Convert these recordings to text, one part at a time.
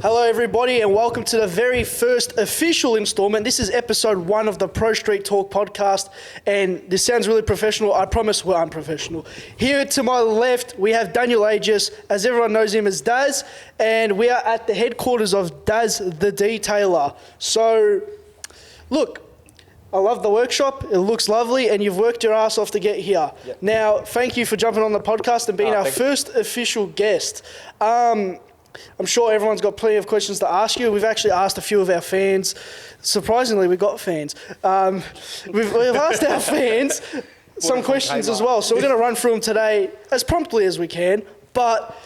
Hello everybody and welcome to the very first official installment. This is episode 1 of the Prostreet Talk Podcast, and this sounds really professional. I promise we're unprofessional. Here to my left we have Daniel Agius, as everyone knows him as Dazz, and we are at the headquarters of Dazz the Detailer. So look, I love the workshop, it looks lovely, and you've worked your ass off to get here. Yep. Now, thank you for jumping on the podcast and being our first official guest. I'm sure everyone's got plenty of questions to ask you. We've actually asked a few of our fans. Surprisingly, we've got fans. We've asked our fans some questions as well. So we're going to run through them today as promptly as we can. But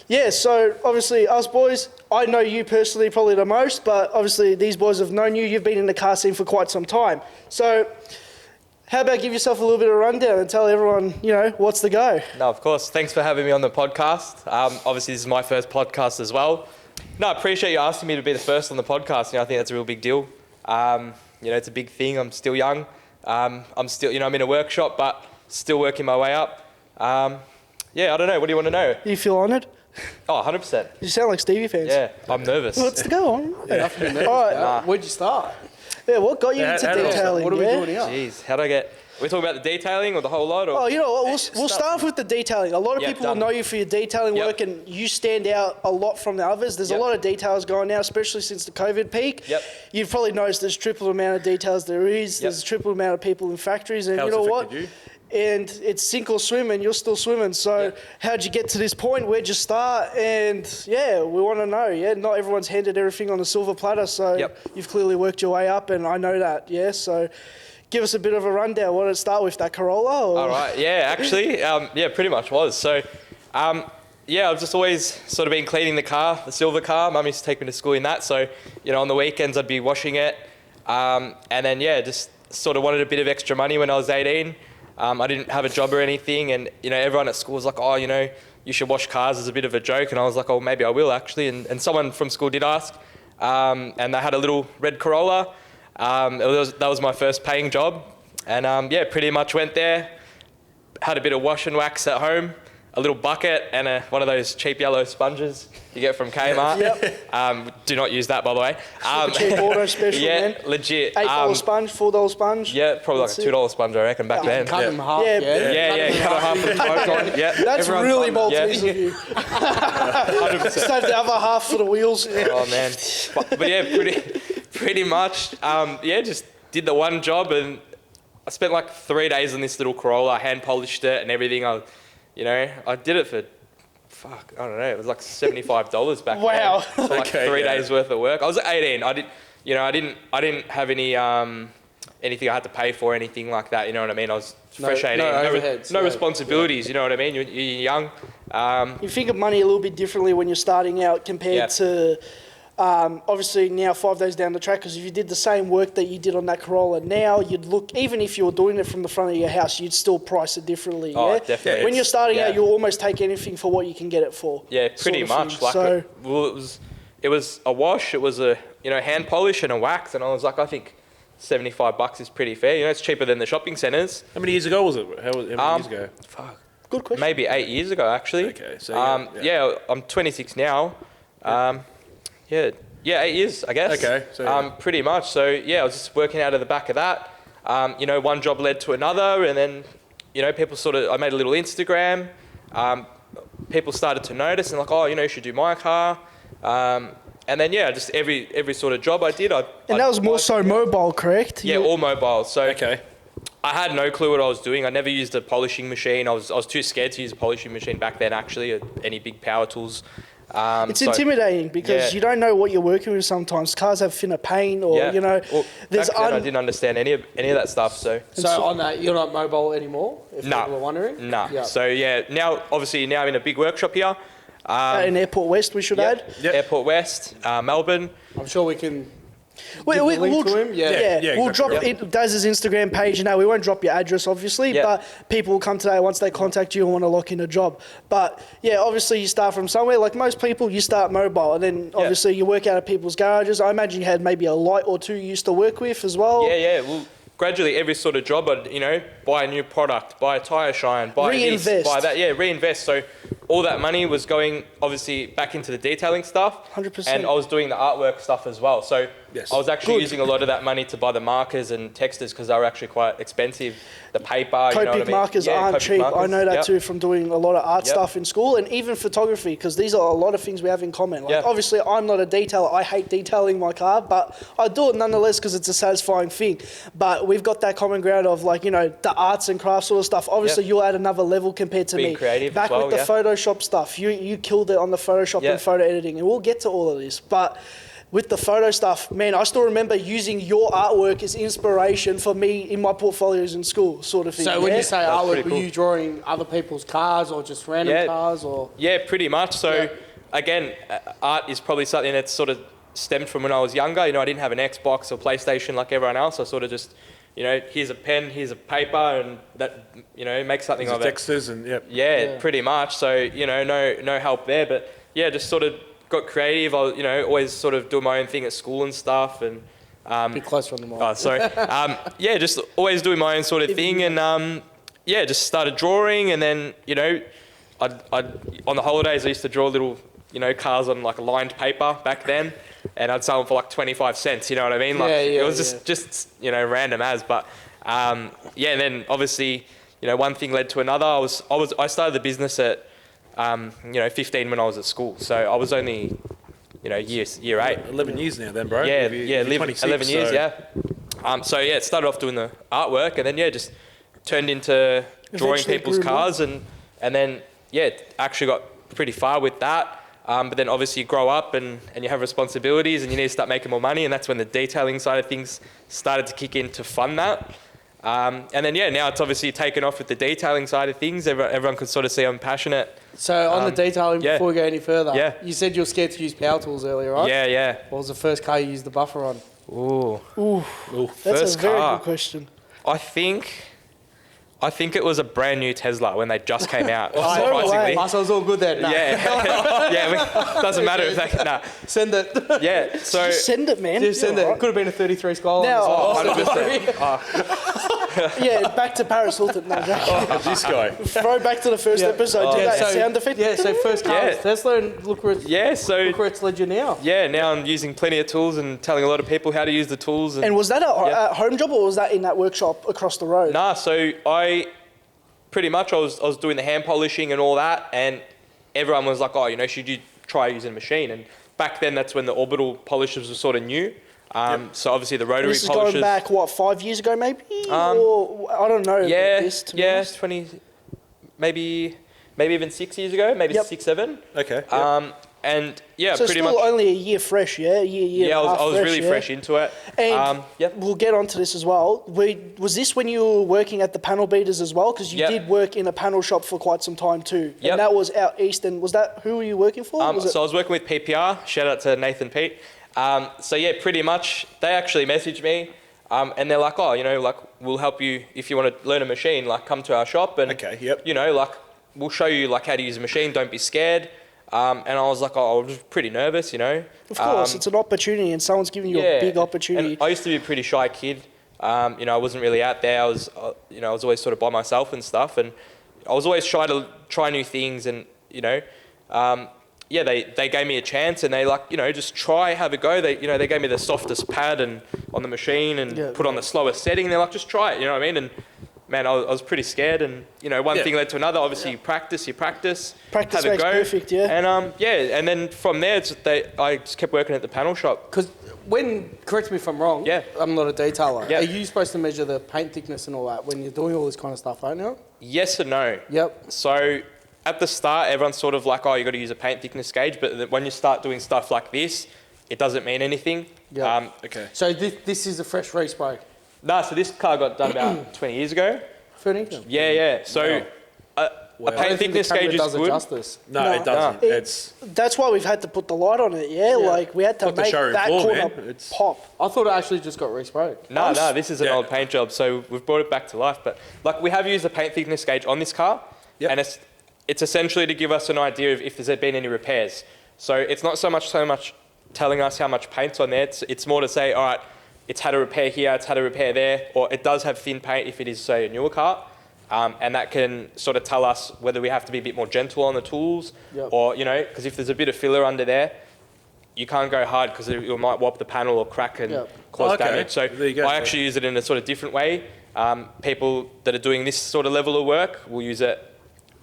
yeah, so obviously us boys, I know you personally probably the most, but obviously these boys have known you. You've been in the car scene for quite some time. So how about give yourself a little bit of a rundown and tell everyone, what's the go? No, of course. Thanks for having me on the podcast. Obviously, this is my first podcast as well. No, I appreciate you asking me to be the first on the podcast. I think that's a real big deal. It's a big thing. I'm still young. I'm still, I'm in a workshop, but still working my way up. I don't know. What do you want to know? You feel honoured? Oh, 100%. You sound like Stevie fans. Yeah, I'm nervous. What's the go on? Yeah. All right. Where'd you start? Yeah, what got you into detailing? What are we doing here? Jeez, how'd I get... We're talking about the detailing or the whole lot? Or? Oh, you know what? We'll start off with the detailing. A lot of people will know you for your detailing work, and you stand out a lot from the others. There's a lot of details going now, especially since the COVID peak. Yep. You've probably noticed there's triple the amount of details there is. There's triple the amount of people in factories, and How's you know what? you? And it's sink or swim, and you're still swimming. So how'd you get to this point? Where'd you start? And we want to know. Yeah, not everyone's handed everything on a silver platter. So you've clearly worked your way up, and I know that. Yeah, so give us a bit of a rundown. What did it start with, that Corolla? Or? All right, actually, pretty much was. So, I've just always sort of been cleaning the car, the silver car. Mum used to take me to school in that. So, on the weekends I'd be washing it. And then, just sort of wanted a bit of extra money when I was 18. I didn't have a job or anything. And, everyone at school was like, oh, you should wash cars as a bit of a joke. And I was like, oh, maybe I will actually. And someone from school did ask. And they had a little red Corolla. That was my first paying job, and pretty much went there, had a bit of wash and wax at home, a little bucket, and one of those cheap yellow sponges you get from Kmart. Do not use that, by the way. Cheap auto special, man. Legit. $8 sponge, $4 sponge. Yeah, probably like a $2 sponge, I recken, back then. Cut them half. Cut it half for the smoke. That's really Maltese of you. 100%. Save the other half for the wheels. Oh man, but pretty much, just did the one job, and I spent like 3 days on this little Corolla. I hand polished it and everything. I did it for, I don't know, it was like $75 back then. For like 3 days worth of work. I was 18. I didn't have any anything I had to pay for, anything like that. You know what I mean? I was fresh 18. No responsibilities. You know what I mean? You're young. You think of money a little bit differently when you're starting out compared to. Obviously now 5 days down the track, because if you did the same work that you did on that Corolla now, you'd look, even if you were doing it from the front of your house, you'd still price it differently. Oh, definitely. When you're starting out, you'll almost take anything for what you can get it for. Yeah, pretty much. It was a wash, it was a hand polish and a wax, and I was like, I think $75 is pretty fair. It's cheaper than the shopping centres. How many years ago was it? How many years ago? Fuck. Good question. Maybe 8 years ago, actually. Okay, so I'm 26 now. 8 years, I guess. Okay. So, pretty much. So, I was just working out of the back of that. One job led to another, and then, people I made a little Instagram. People started to notice and like, oh, you should do my car. And then, just every sort of job I did. And that was more so mobile, correct? Yeah, all mobile. So, I had no clue what I was doing. I never used a polishing machine. I was too scared to use a polishing machine back then, actually, or any big power tools. It's intimidating because you don't know what you're working with sometimes. Cars have thinner paint or, there's I didn't understand any of that stuff. So on that, you're not mobile anymore, if people are wondering? No. Yeah. So, now I'm in a big workshop here. In Airport West, we should add. Yep. Airport West, Melbourne. I'm sure we can... We'll drop it. Dazz's Instagram page. We won't drop your address, obviously, but people will come today once they contact you and want to lock in a job. But obviously you start from somewhere. Like most people, you start mobile, and then obviously you work out of people's garages. I imagine you had maybe a light or two you used to work with as well. Yeah. Well, gradually every sort of job, I'd buy a new product, buy a tyre shine, buy reinvest. this, buy that. Yeah, reinvest. So all that money was going obviously back into the detailing stuff. 100%. And I was doing the artwork stuff as well. So Yes. I was actually using a lot of that money to buy the markers and textures because they were actually quite expensive. The paper, Copic you know what I mean? markers Yeah, aren't Copic cheap. markers. I know that Yep. too from doing a lot of art Yep. stuff in school and even photography because these are a lot of things we have in common. Like Yep. obviously I'm not a detailer. I hate detailing my car, but I do it nonetheless because it's a satisfying thing. But we've got that common ground of like, you know, the arts and crafts sort of stuff. Obviously Yep. you're at another level compared to Being me. creative Back as well, with the yeah. Photoshop stuff, you killed it on the Photoshop Yep. and photo editing and we'll get to all of this. But with the photo stuff, man, I still remember using your artwork as inspiration for me in my portfolios in school, sort of thing. So when yeah? you say That's artwork, pretty were cool. you drawing other people's cars or just random Yeah. cars or? Yeah, pretty much. So Yeah. again, art is probably something that's sort of stemmed from when I was younger. You know, I didn't have an Xbox or PlayStation like everyone else. I sort of just, you know, here's a pen, here's a paper, and that, you know, make something These of are it. textures and Yeah, pretty much. So, you know, no help there. But yeah, just sort of got creative. I was, you know, always sort of doing my own thing at school and stuff. And Be closer on the mic. oh, sorry. Yeah, just always doing my own sort of thing. And yeah, just started drawing. And then, you know, I'd on the holidays, I used to draw little, you know, cars on like lined paper back then. And I'd sell them for like 25 cents, you know what I mean? Like, Yeah, it was just, you know, random as. But yeah, and then obviously, you know, one thing led to another. I started the business at, you know, 15 when I was at school. So I was only, you know, year 8. 11 years now then, bro. Yeah, If you- yeah, if you're live 26, 11 years, so- yeah. So yeah, it started off doing the artwork and then yeah, just turned into drawing Eventually people's grew more. cars and then yeah, actually got pretty far with that. But then obviously you grow up and you have responsibilities and you need to start making more money and that's when the detailing side of things started to kick in to fund that. And then yeah, now it's obviously taken off with the detailing side of things. Everyone can sort of see I'm passionate. So on the detailing, yeah. before we go any further, Yeah. you said you were scared to use power tools earlier, right? Yeah. What was the first car you used the buffer on? Ooh. That's First a very car. good question. I think it was a brand new Tesla when they just came out. no surprisingly. way. So it's all good then. No. Yeah, yeah. Doesn't matter if they. Nah. Send it. Yeah. So. Just send it, man. Just send You're it. all Could have been a 33 Skyline. Now- as well. 100%. Yeah, back to Paris Hilton. No, joke. This guy. Throw back to the first Yeah. episode. Do that sound effect. Yeah, so first car Yeah. was Tesla and look where it's, Yeah. So. look where it's led you now. Yeah. Now I'm using plenty of tools and telling a lot of people how to use the tools. And was that Yeah. a home job or was that in that workshop across the road? Nah. So I was doing the hand polishing and all that, and everyone was like, oh, you know, should you try using a machine? And back then, that's when the orbital polishers were sort of new. So obviously the rotary This is polishers. going back, what, 5 years ago maybe? Or I don't know. Yeah, This, to be yeah, honest. 20, maybe even 6 years ago, maybe Yep. 6, 7. Okay. And yeah, So pretty still much. only a year fresh, yeah? Year Yeah, and a I half was really yeah? fresh into it. And Yep. we'll get onto this as well. Was this when you were working at the panel beaters as well? Because you Yep. did work in a panel shop for quite some time too. Yep. And that was out east. And was that, who were you working for? Was it- So I was working with PPR. Shout out to Nathan Pete. So yeah, pretty much they actually messaged me, and they're like, oh, you know, like we'll help you if you want to learn a machine. Like come to our shop and Okay, yep. you know, like we'll show you like how to use a machine. Don't be scared. And I was like, oh, I was pretty nervous, you know. Of course, it's an opportunity and someone's giving you a big opportunity. And I used to be a pretty shy kid. You know, I wasn't really out there. I was, you know, I was always sort of by myself and stuff. And I was always trying to try new things. And, you know, yeah, they gave me a chance and they like, you know, just try, have a go. They gave me the softest pad and on the machine and put on the slowest setting. And they're like, just try it, you know what I mean? And man, I was pretty scared. And, you know, one thing led to another. Obviously, you practice, Practice have a makes go. perfect, yeah. And, yeah, and then from there, I just kept working at the panel shop. Because correct me if I'm wrong, Yeah. I'm not a detailer. Yeah. Are you supposed to measure the paint thickness and all that when you're doing all this kind of stuff, aren't you? Yes and no. Yep. So at the start, everyone's sort of like, oh, you got to use a paint thickness gauge. But when you start doing stuff like this, it doesn't mean anything. Yeah. Okay. So this is a fresh respray. Nah, so this car got done about 20 years ago. Fair income. Yeah. So a paint thickness gauge is does it good. justice. No, it doesn't. It- It's That's why we've had to put the light on it, yeah? Like, we had to Like the make showroom that floor, corner man. It's- pop. I thought it actually just got resprayed. No, this is an Yeah. old paint job. So we've brought it back to life. But like we have used a paint thickness gauge on this car. Yep. And it's essentially to give us an idea of if there's been any repairs. So it's not so much telling us how much paint's on there. It's more to say, all right, it's had a repair here, it's had a repair there, or it does have thin paint if it is, say, a newer car. and that can sort of tell us whether we have to be a bit more gentle on the tools, or because if there's a bit of filler under there, you can't go hard because it might whop the panel or crack and cause damage. So I actually use it in a sort of different way. People that are doing this sort of level of work will use it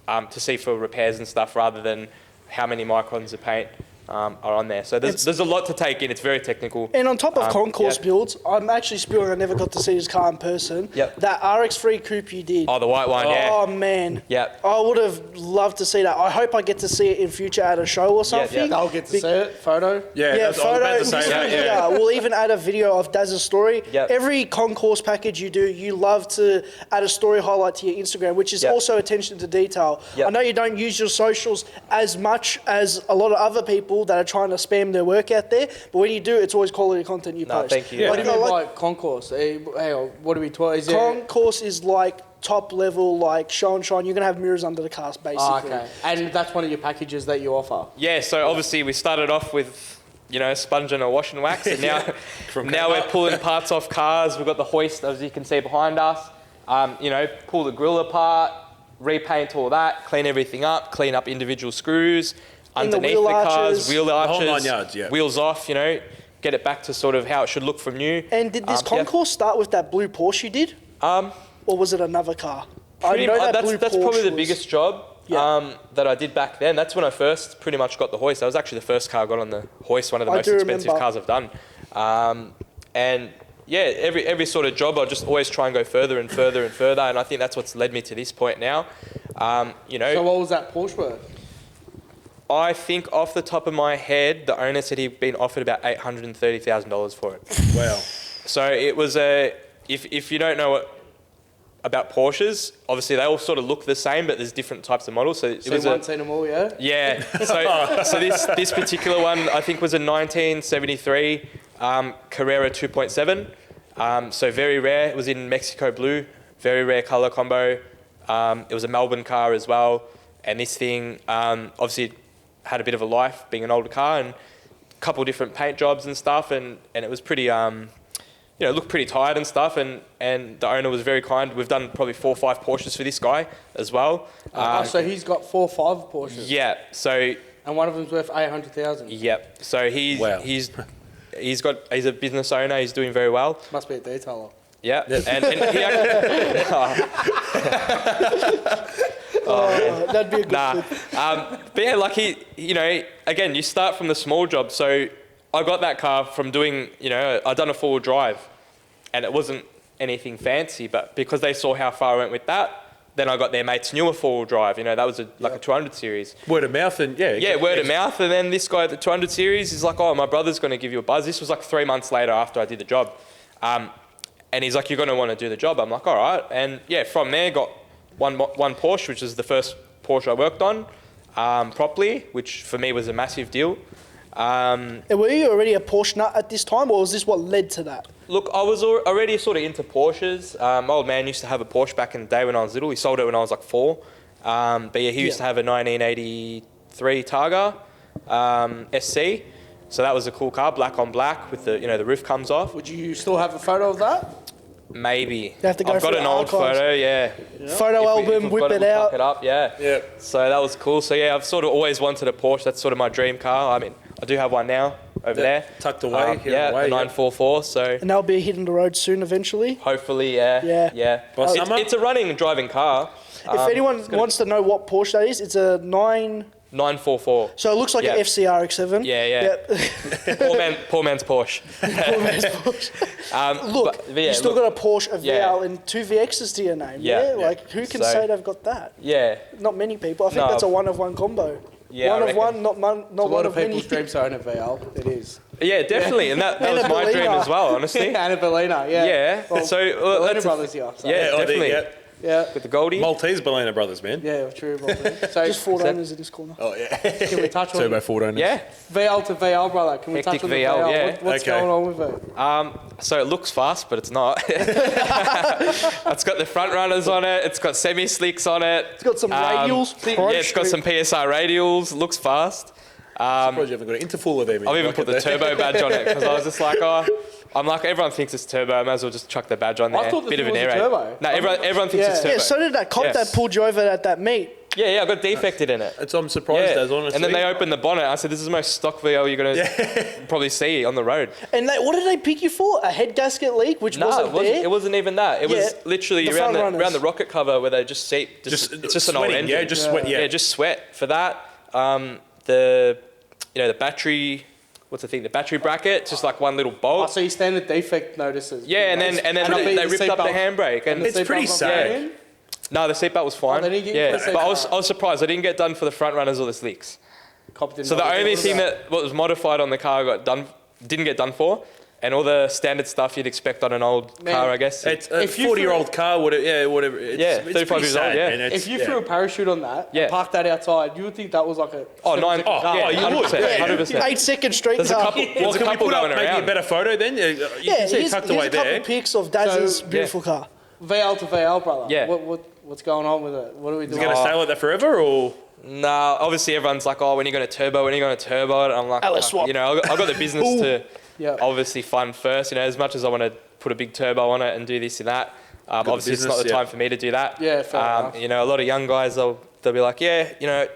to see for repairs and stuff rather than how many microns of paint are on there. So there's a lot to take in. It's very technical. And on top of concourse builds, I'm actually spewing. I never got to see his car in person. That RX3 coupe you did. Oh, the white one, Oh, man. Yep. I would have loved to see that. I hope I get to see it in future at a show or something. I'll get to see it. Photo. Photo. I was about to say that, We'll even add a video of Dazz's story. Yep. Every concourse package you do, you love to add a story highlight to your Instagram, which is also attention to detail. I know you don't use your socials as much as a lot of other people that are trying to spam their work out there, but when you do, it's always quality content you post. Thank you. What do you mean by concourse? What do we talk? Concourse is like top level, like show and shine. You're going to have mirrors under the cars, basically. Oh, okay. And that's one of your packages that you offer? Yeah, so obviously we started off with, a sponge and a wash and wax, and now we're pulling parts off cars. We've got the hoist, as you can see behind us. Pull the grill apart, repaint all that, clean everything up, clean up individual screws, underneath the cars, wheel arches, the whole 9 yards, wheels off, get it back to sort of how it should look from new. And did this concourse start with that blue Porsche you did? Or was it another car? That's probably the biggest job that I did back then. That's when I first pretty much got the hoist. That was actually the first car I got on the hoist, one of the most expensive cars I've done. Every sort of job I just always try and go further and further and further, and I think that's what's led me to this point now. So what was that Porsche worth? I think off the top of my head, the owner said he'd been offered about $830,000 for it. Wow. So it was if you don't know about Porsches, obviously they all sort of look the same, but there's different types of models. So seen them all, yeah? Yeah. So this particular one, I think, was a 1973 Carrera 2.7. So very rare. It was in Mexico blue, very rare color combo. It was a Melbourne car as well. And this thing, obviously, had a bit of a life being an older car and a couple of different paint jobs and stuff. And it was pretty, looked pretty tired and stuff. And the owner was very kind. We've done probably 4 or 5 Porsches for this guy as well. So he's got 4 or 5 Porsches? Yeah. So. And one of them's worth $800,000? Yep. So he's a business owner. He's doing very well. Must be a detailer. Yeah. And he actually, that'd be a good flip. But yeah, again, you start from the small job. So I got that car from doing, I'd done a 4-wheel drive and it wasn't anything fancy, but because they saw how far I went with that, then I got their mate's newer 4-wheel drive. That was a 200 series. Word of mouth and word of mouth. And then this guy at the 200 series is like, oh, my brother's going to give you a buzz. This was 3 months later after I did the job. And he's like, you're going to want to do the job. I'm like, all right. And yeah, from there got one Porsche, which is the first Porsche I worked on properly, which for me was a massive deal. And were you already a Porsche nut at this time, or was this what led to that? Look, I was already sort of into Porsches. My old man used to have a Porsche back in the day when I was little. He sold it when I was 4. But yeah, he used to have a 1983 Targa SC. So that was a cool car, black on black with the roof comes off. Would you still have a photo of that? Maybe. You have to go I've got an old photo, Photo album, whip it out. Pack it up, yeah. So that was cool. So yeah, I've sort of always wanted a Porsche. That's sort of my dream car. I mean, I do have one now over there. Tucked away. The 944. So. And they'll be hitting the road soon eventually. Hopefully, yeah. It's a running and driving car. If anyone wants to know what Porsche that is, it's a 944. So it looks like an FCR X7. Yeah. Poor man's Porsche. You still got a Porsche, a VL, and 2 VXs to your name. Yeah. Who can say they've got that? Yeah. Not many people. I think that's a one-of-one combo. Yeah, one of one, not one a lot of of people's many. dreams to own a VL. It is. Yeah, definitely, and that was my dream as well, honestly. And a Bellina, yeah. Well, so Bellina brothers here. So. Yeah, definitely. Yeah. With the Goldie. Maltese Bellina brothers, man. Yeah, true. So just Ford owners in this corner. Oh, yeah. Can we touch on Turbo Ford owners. Yeah. VL to VL, brother. Can we Hectic touch on the VL, VL? yeah. What's going on with it? So it looks fast, but it's not. It's got the front runners on it. It's got semi-slicks on it. It's got some radials. It's got some PSR radials. Looks fast. Surprised you haven't got an interfuller there. I've even put the turbo badge on it because I was just like, I'm like, everyone thinks it's turbo. I might as well just chuck the badge on there. I thought the Bit of thing an was a air raid. turbo. No, everyone thinks it's turbo. Yeah, so did that cop that pulled you over at that meet. Yeah, I got defected in it. I'm surprised, Daz, honestly. And then they opened the bonnet. I said, this is the most stock VL you're going to probably see on the road. And what did they pick you for? A head gasket leak, which wasn't there? It wasn't even that. It was literally around the rocket cover where they just seep. It's just an old sweating, engine. sweat. Yeah, just sweat. For that, the battery... What's the thing? The battery bracket, just like one little bolt. So you standard defect notices. Yeah, and then they ripped up the handbrake. And it's pretty sad. No, the seatbelt was fine. Oh, they didn't get but I was surprised. I didn't get done for the front runners or the slicks. So the only thing that was modified on the car didn't get done for, and all the standard stuff you'd expect on an old car, I guess. It's a 40-year-old car, whatever. It's 35 years old, yeah. If you threw a parachute on that and parked that outside, you would think that was like a... You would. 100%. 8 second street There's a car. couple, Well, can we put up maybe a better photo then? You can see it tucked away here's a couple there. pics of Dazz's beautiful car. VL to VL, brother. Yeah. What's going on with it? What are we doing? Is it going to stay like that forever, or...? No, obviously everyone's like, when are you going to turbo? When are you going to turbo it? I'm like, let's swap. I've got the business to obviously fund first. As much as I want to put a big turbo on it and do this and that, obviously it's not the time for me to do that. Yeah, fair enough. A lot of young guys, they'll be like,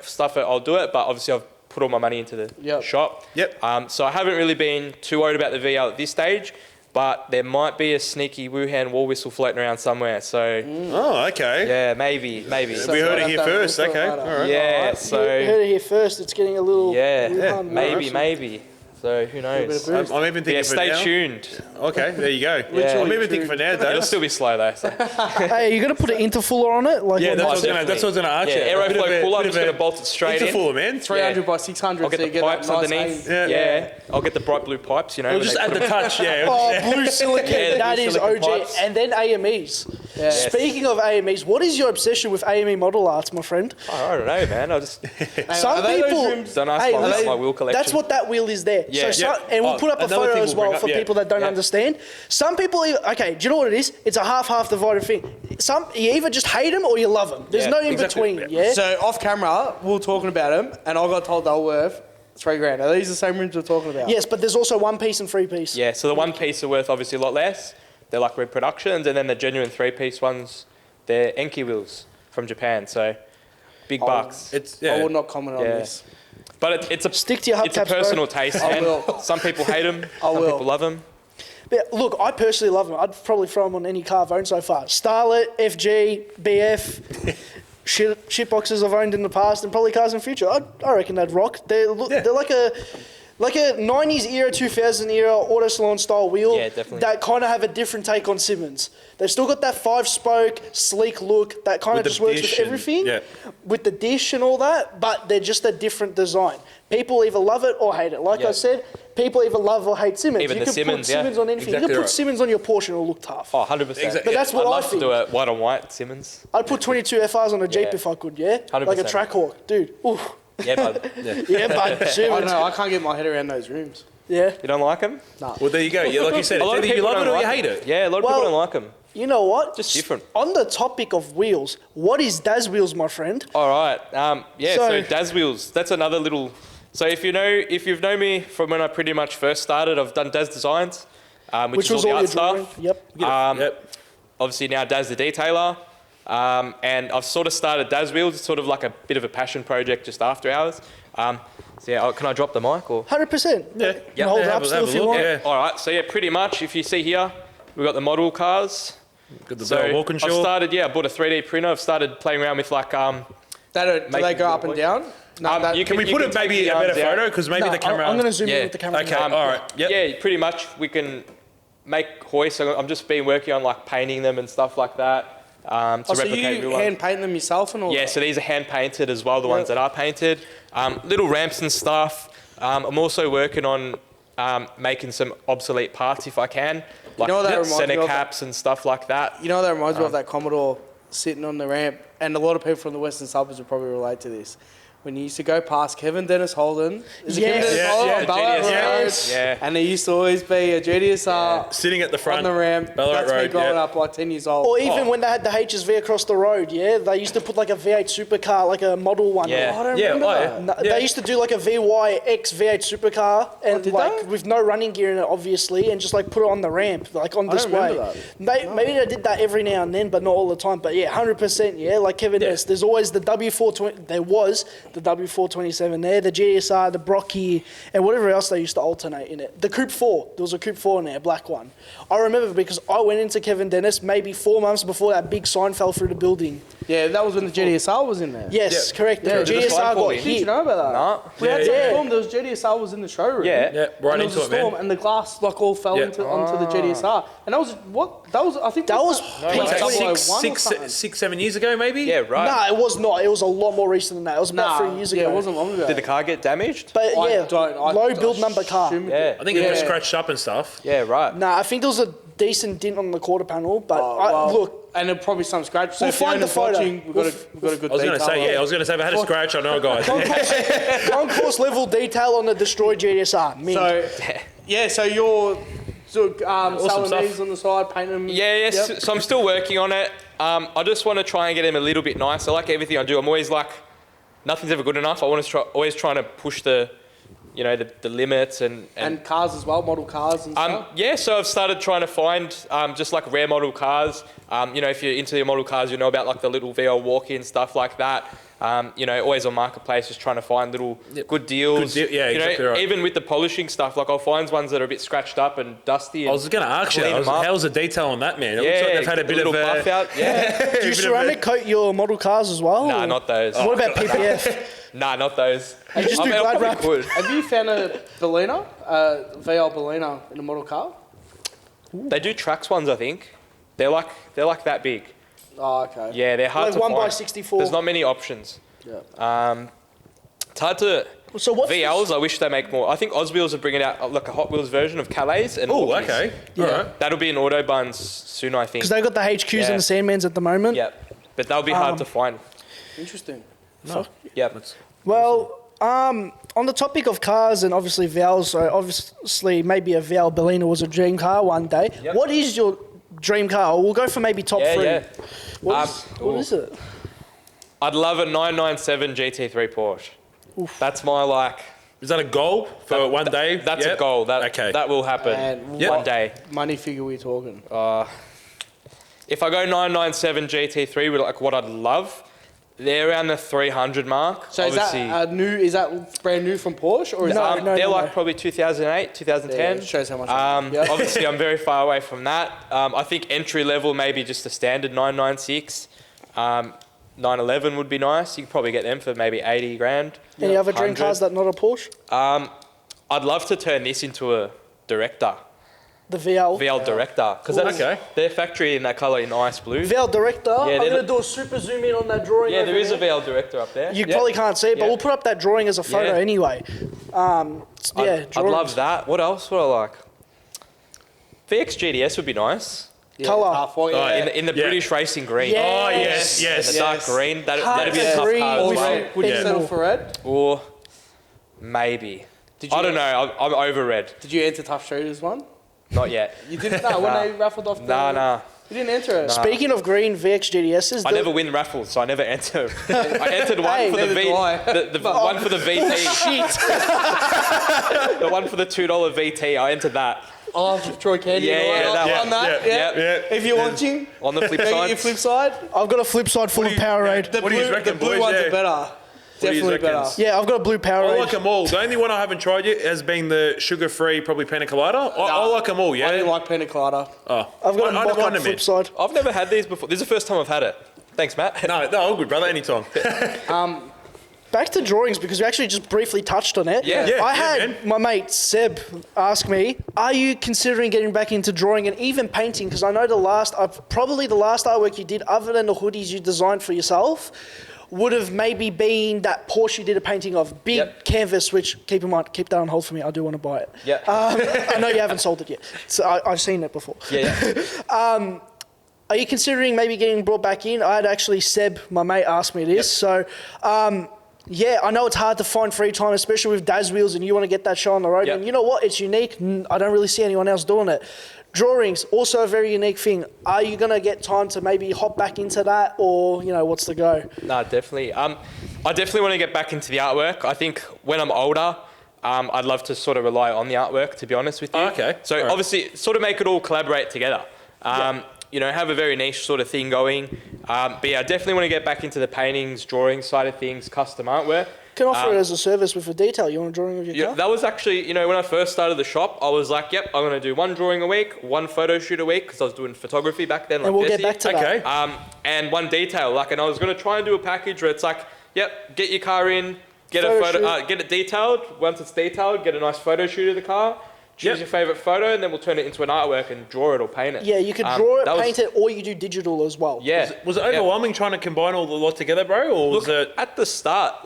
stuff it, I'll do it. But obviously I've put all my money into the shop. Yep. So I haven't really been too worried about the VL at this stage. But there might be a sneaky Wuhan war whistle floating around somewhere. So Oh, okay. yeah, maybe. So we heard it here first. Okay. All right. Yeah, You so heard it here first. It's getting a little... maybe. So who knows? I'm even thinking for stay now. tuned. Okay, there you go. Yeah. I'm even thinking for now, It'll Daz. still be slow though. So. Hey, you got to put an interfuller on it? Yeah, that's what I definitely. was going to ask you. Aeroflow pull-up, I'm just going to bolt it straight in. Interfuller, man. 300 by 600, I'll get so you the get pipes that nice underneath. aim. Yeah. I'll get the bright blue pipes, We'll just add the touch, Blue silicon. Yeah, That blue is silicon OG. pipes. And then AMEs. Yeah. Speaking of AMEs, what is your obsession with AME model arts, my friend? I don't know, man. I just Some are they those people... rims? don't ask my wheel collection. That's what that wheel is there. Yeah. And we'll put up a Another photo thing as we'll well bring for up, people that don't understand. Some people... Okay, do you know what it is? It's a half divided thing. You either just hate them or you love them. There's no in between, yeah? So off camera, we were talking about them, and I got told they were worth $3,000. Are these the same rims we're talking about? Yes, but there's also 1 piece and 3 piece. Yeah, so the one piece are worth obviously a lot less. They're like reproductions, and then the genuine 3-piece ones, they're Enki wheels from Japan. So big bucks. I will not comment on this. But it's a Stick to your it's a hubcaps, bro. personal taste, I man. will. Some people hate them. I Some will. people love them. But look, I personally love them. I'd probably throw them on any car I've owned so far. Starlet, FG, BF, shit boxes I've owned in the past, and probably cars in the future. I reckon they'd rock. They're like a 90s era, 2000 era auto salon style wheel. Yeah, definitely. That kind of have a different take on Simmons. They've still got that 5-spoke, sleek look that kind of With just the works with dish and- everything. yeah. With the dish and all that, but they're just a different design. People either love it or hate it. Like I said, people either love or hate Simmons. Even you the can Simmons, put Simmons on anything. Exactly you can put right. Simmons on your Porsche and it'll look tough. Oh, 100%. But that's what I'd I love think. to do it white on white Simmons. I'd put 22 FRs on a Jeep if I could, yeah? 100%. Like a Trackhawk. Dude, oof. Yeah, bud. Yeah, but I don't Simmons. know. I can't get my head around those rims. Yeah. You don't like them? Well, there you go. Yeah, like you said, A lot of it's either you people love it don't or you like hate it. Yeah, a lot of Well, people don't like them. You know what? Just different. On the topic of wheels, what is Dazz wheels, my friend? All right. So So- Dazz wheels. That's another little. So if you've known me from when I pretty much first started, I've done Dazz Designs, which is all the your art drawing. stuff. Yep. Yep. Obviously now Dazz the Detailer, and I've sort of started Dazz wheels. It's sort of like a bit of a passion project just after hours. So yeah, can I drop the mic or? 100%. Yeah. You can hold it up still if you want. Yeah. All right. So yeah, pretty much. If you see here, we've got the model cars. Got the So Bell I've Walkinshaw. started. Yeah, I bought a 3D printer. I've started playing around with like Do they go up and down? No, you Can we you put can it maybe take a the better arms out. photo? Because maybe the camera... I'm going to zoom Yeah. in with the camera. Okay, all right. Yep. Yeah, pretty much. We can make hoists. I'm just been working on like painting them and stuff like that to So replicate you real hand paint them yourself and all Yeah, that? so these are hand painted as well, the ones that are painted. Little ramps and stuff. I'm also working on making some obsolete parts if I can, like know what that reminds me center of? caps and stuff like that. You know, that reminds me of that Commodore sitting on the ramp, and a lot of people from the western suburbs will probably relate to this. when you used to go past Kevin Dennis Holden. Is it Yes. Kevin Dennis Holden on Ballarat Road? Yes. Yeah. And there used to always be a GDSR Sitting at the front. on the ramp. Ballarat That's me Road, growing yeah. up like 10 years old. Or even when they had the HSV across the road, they used to put like a V8 supercar, like a model one. Yeah. I don't Yeah, remember oh, that. yeah. No, They used to do like a VYX V8 supercar and did like they? with no running gear in it, obviously, and just like put it on the ramp, like on I don't display. remember that. Maybe they did that every now and then, but not all the time. But yeah, 100%. Yeah, like Kevin Dennis. There's always the W420. There was the W427 there, the GSR, the Brocky, and whatever else they used to alternate in it. The Coupe 4. There was a Coupe 4 in there, black one. I remember because I went into Kevin Dennis maybe 4 months before that big sign fell through the building. Yeah, that was when the GDSR was in there. Yes, Yeah. correct. Yeah, the the sign GSR fall got in. Did you hit. know about that? No. We had some Yeah. storm. There was GDSR was in the showroom. Yeah. Yeah, right And there was into a it, storm, man. and the glass like all fell Yeah. onto the GDSR. And that was what? That was I think That was like peak like 20 Six, 7 years ago, maybe? Yeah, right. Nah, it was not. It was a lot more recent than that. It was about 3 years ago. Yeah, it wasn't long ago. Did the car get damaged? But yeah, low build I number car. assume it Yeah. did. I think it was scratched up and stuff. Yeah, right. Nah, I think there was a decent dent on the quarter panel, but Well, look, and then probably some scratch. So We'll if the find the owner's photo. watching, we've got a good I was going to detail say, on it. I was going to say, if I had a scratch, I know, guys. concourse level detail on the destroyed GSR. Mint. So you're Awesome selling stuff. these on the side, painting them. Yeah, yes. Yep. So I'm still working on it. I just want to try and get them a little bit nicer. Like everything I do, I'm always like, nothing's ever good enough. I want to always trying to push the limits And cars as well, model cars and stuff. yeah. So I've started trying to find just like rare model cars. If you're into the model cars, you know about like the little VL walk-in stuff like that. Always on marketplace, just trying to find little good deals. Yeah, exactly right. Even with the polishing stuff, like I'll find ones that are a bit scratched up and dusty. I was going to ask you, clean them up. how's the detail on that, man? It looks Yeah, like they've had a bit little of buff out. Yeah. Do you ceramic coat your model cars as well? Nah, or- not those. What about PPF? Nah, not those. You just do I glad probably wrap. could. Have you found a Bellina, VL Bellina in a model car? They do Trax ones, I think. They're like that big. Oh, okay. Yeah, they're hard Like to 1 find. by 64. There's not many options. Yeah. It's hard to. So what's VLs, I wish they make more. I think Oswheels are bringing out like a Hot Wheels version of Calais. And Oh, Orbeez. okay. Yeah. All right. That'll be in Autobuns soon, I think. Because they got the HQs Yeah. and the Sandmans at the moment. Yeah, but that'll be hard to find. Interesting. Yeah. Well, on the topic of cars and obviously VLs, so obviously maybe a VL Bellina was a dream car one day. Yep. What is your dream car? We'll go for maybe top Yeah, three. yeah. What is it? I'd love a 997 GT3 Porsche. That's my like. Is that a goal for one day? That's Yep. a goal. Okay. That will happen And one day. money figure we talking? If I go 997 GT3 with like what I'd love, they're around the 300 mark. So is that new? Is that brand new from Porsche or is that? They're like probably 2008, 2010. Yeah, shows how much. Obviously, I'm very far away from that. I think entry level, maybe just a standard 996. 911 would be nice. You could probably get them for maybe 80 grand. Any other dream 100. cars that not a Porsche? I'd love to turn this into a Director. The VL. VL Director. Because that's Okay. their factory in that colour in ice blue. VL Director. Yeah, I'm they're going to the- do a super zoom in on that drawing. Yeah, over there is a there. VL Director up there. You Yeah. probably can't see it, but Yeah. we'll put up that drawing as a photo Yeah. anyway. I'd drawings. love that. What else would I like? VX GDS would be nice. Colour. Halfway, Oh, yeah. In the Yeah. British racing green. Yeah. Oh, Yes. yes. The dark green. That'd be a Heart tough green car as with well. it. Would you Yeah. settle for red? Or maybe. I don't know. I'm over red. Did you enter Tough Shooters one? Not yet. You didn't know when they raffled off the... Nah. You didn't enter it? Speaking of green VX GDSs, I never win raffles, so I never enter. I entered one Hey, for the neither do I. the one for the VT. shit. The one for the $2 VT. I entered that. Oh, Troy Candy. Yeah, yeah, that on one. that. Yeah, Yeah. yeah. If you're watching, On the flip maybe side, your flip side, I've got a flip side full of Powerade. the What do you blue, reckon, the blue boys? ones Yeah. are better. do you Definitely reckon? better. Yeah, I've got a blue I Powerade. like them all. The only one I haven't tried yet has been the sugar-free, probably pina colada. I like them all, yeah. I didn't like pina colada. Oh. I've got a I don't mock-up mind them, flip man. side. I've never had these before. This is the first time I've had it. Thanks, Matt. No, all good, brother. Anytime. Back to drawings because we actually just briefly touched on it. Yeah. Yeah, I yeah, had man. my mate Seb ask me, "Are you considering getting back into drawing and even painting?" Because I know probably the last artwork you did, other than the hoodies you designed for yourself, would have maybe been that Porsche you did a painting of, big Yep. canvas. Which keep in mind, keep that on hold for me. I do want to buy it. Yeah. I know you haven't sold it yet, so I've seen it before. Yeah. Are you considering maybe getting brought back in? I had actually Seb, my mate, asked me this. So Yeah, I know it's hard to find free time, especially with Dazz wheels, and you want to get that show on the road. Yep. And you know what? It's unique. I don't really see anyone else doing it. Drawings, also a very unique thing. Are you going to get time to maybe hop back into that, or, what's the go? No, definitely. I definitely want to get back into the artwork. I think when I'm older, I'd love to sort of rely on the artwork, to be honest with you. Oh, okay. So obviously, sort of make it all collaborate together. Have a very niche sort of thing going. But yeah, I definitely want to get back into the paintings, drawing side of things, custom artwork. Can offer it as a service with a detail. You want a drawing of your car? That was actually, when I first started the shop, I was like, yep, I'm going to do one drawing a week, one photo shoot a week, because I was doing photography back then. And we'll get back to that. Okay. And one detail, and I was going to try and do a package where it's like, yep, get your car in, get get it detailed. Once it's detailed, get a nice photo shoot of the car. Choose your favourite photo, and then we'll turn it into an artwork and draw it or paint it. Yeah, you could draw it, paint it, or you do digital as well. Yeah. Was it overwhelming trying to combine all the lot together, bro? Or was it... At the start,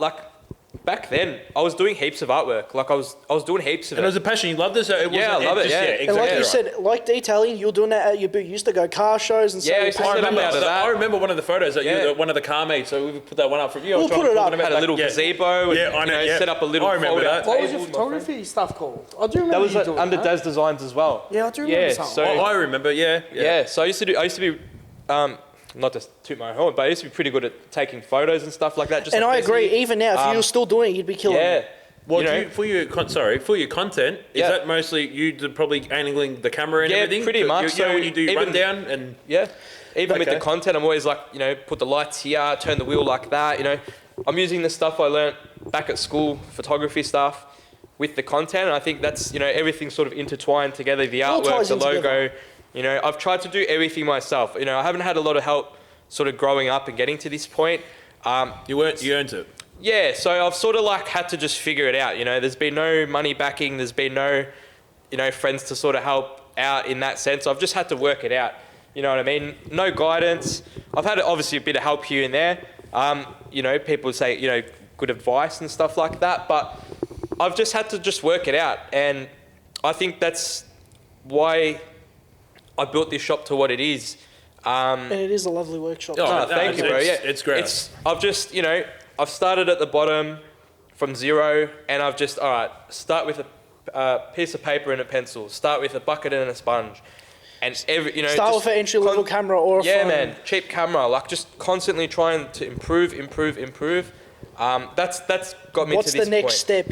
back then, I was doing heaps of artwork. I was doing heaps of it. And it was a passion. You loved it, so it wasn't... I love it, yeah. Exactly And like you said, like detailing, you're doing that at your booth. You used to go car shows and stuff. I remember one of the photos that you were one of the car meets, so we put that one up from you. We'll put it up. Had a little gazebo and set up a little... I remember that. What was your photography stuff called? I do remember that was you doing under that. Dazz Designs as well. Yeah, I do remember something. So, I remember, yeah. So I used to be not to toot my horn, but I used to be pretty good at taking photos and stuff like that. And I agree, even now, if you were still doing it, you'd be killing it. Well, for your content, is that mostly you probably angling the camera and everything? Yeah, pretty much. So when you do rundown and... Yeah. Even with the content, I'm always like, put the lights here, turn the wheel like that, I'm using the stuff I learnt back at school, photography stuff, with the content. And I think that's, everything's sort of intertwined together, the artwork, the logo. I've tried to do everything myself. I haven't had a lot of help sort of growing up and getting to this point. You earned it. Yeah, so I've sort of had to just figure it out. There's been no money backing. There's been no, friends to sort of help out in that sense. I've just had to work it out. You know what I mean? No guidance. I've had obviously a bit of help here and there. People say, good advice and stuff like that. But I've just had to just work it out. And I think that's why I built this shop to what it is. And it is a lovely workshop. Thank you, bro. Yeah, it's great. I've just, I've started at the bottom from zero, and I've just, start with a piece of paper and a pencil. Start with a bucket and a sponge. And start with an entry-level camera or a phone. Yeah, man, cheap camera. Just constantly trying to improve. That's got me to this point. What's the next step?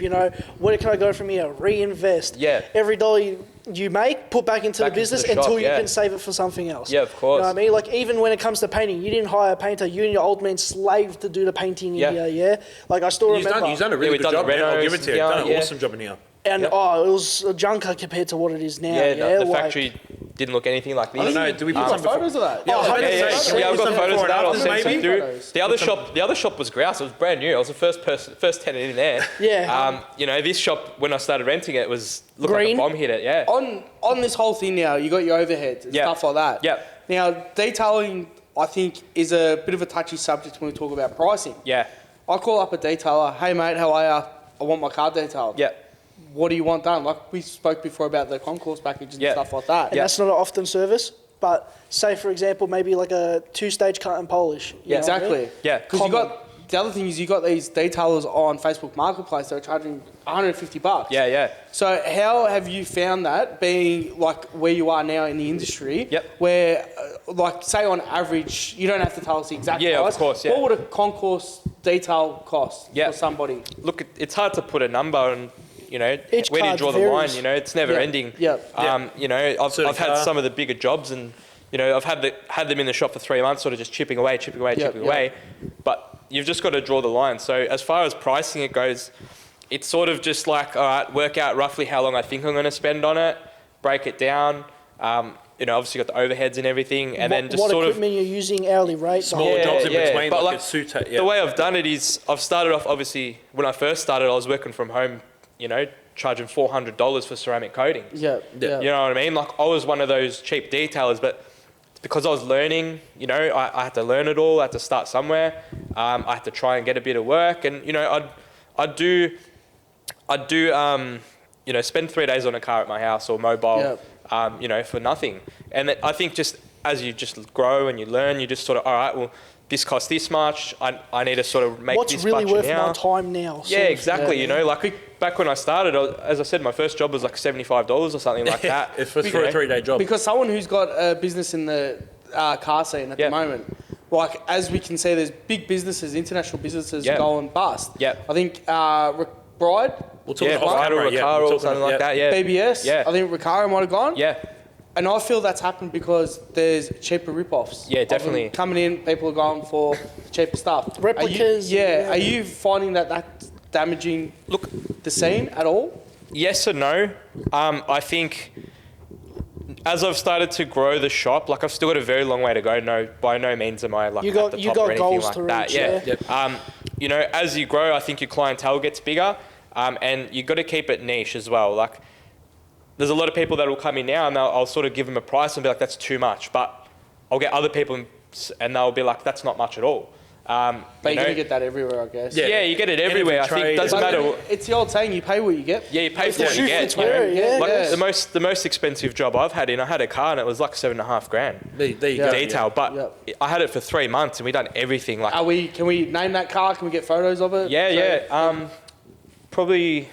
Where can I go from here? Reinvest. Yeah. Every dollar you make, put back into the business until you can save it for something else. Yeah, of course. You know what I mean? Even when it comes to painting, you didn't hire a painter. You and your old man slaved to do the painting in here, yeah? I still remember. He's done a really good job, man. I'll give it to you. He's done an awesome job in here. And it was a junker compared to what it is now. Yeah, the factory didn't look anything like this. I don't know. Do we put some photos of that? Yeah, I've got photos of that. I'll send some through. Maybe? The other shop was grouse. It was brand new. I was the first tenant in there. Yeah. This shop, when I started renting it, looked like a bomb hit it. Yeah. On this whole thing now, you got your overheads and stuff like that. Yeah. Now, detailing, I think, is a bit of a touchy subject when we talk about pricing. Yeah. I call up a detailer. Hey, mate, how are you? I want my car detailed. Yeah. What do you want done? Like we spoke before about the concourse package and stuff like that. And that's not an often service, but say, for example, maybe like a 2-stage cut and polish. You know exactly. what I mean? Yeah. Because the other thing is you got these detailers on Facebook Marketplace that are charging $150. Yeah. So how have you found that being like where you are now in the industry? Yep. Where, say on average, you don't have to tell us the exact price. Yeah, of course. Yeah. What would a concourse detail cost for somebody? Look, it's hard to put a number on. Where do you draw the varies. line? It's never ending. Yeah. I've had some of the bigger jobs, and I've had them in the shop for 3 months, sort of just chipping away. But you've just got to draw the line. So as far as pricing it goes, it's sort of just like, all right, work out roughly how long I think I'm going to spend on it, break it down. Obviously got the overheads and everything, and then just what sort of equipment you're using, hourly rate. smaller jobs in between. But like suit. The way I've done it is I've started off. Obviously, when I first started, I was working from home. Charging $400 for ceramic coatings. Yeah. You know what I mean? I was one of those cheap detailers, but because I was learning, I had to learn it all. I had to start somewhere. I had to try and get a bit of work, and I'd do spend 3 days on a car at my house or mobile, for nothing. And I think just as you just grow and you learn, you just sort of, all right, well, this costs this much. I need to sort of make What's this really budget worth now. my time now? Yeah, exactly. You know, like back when I started, as I said, my first job was like $75 or something like that. It's for a 3-day job. Because someone who's got a business in the car scene at the moment, like as we can see, there's big businesses, international businesses going bust. Yep. I think Bride, We'll talk Bride or Recaro or something like that. Yeah. BBS, I think Recaro might have gone. Yeah. And I feel that's happened because there's cheaper rip-offs. Yeah, of them definitely. coming in, people are going for cheaper stuff. Replicas. Are you finding that that's damaging the scene at all? Yes and no. I think as I've started to grow the shop, like I've still got a very long way to go. No, by no means am I like at the top or anything goals like to that. reach, Yeah. yeah. You know, as you grow, I think your clientele gets bigger, and you got to keep it niche as well. Like, there's a lot of people that will come in now, and I'll sort of give them a price and be like, that's too much. But I'll get other people, and they'll be like, that's not much at all. But you're going to get that everywhere, I guess. Yeah, you get it everywhere. I think it doesn't matter. It's the old saying, you pay what you get. Yeah, you pay for what you get. You know? The most expensive job I've had I had a car and it was like $7,500. There you go. Detail, but I had it for 3 months and we done everything. Like, Can we name that car? Can we get photos of it? Yeah. Probably,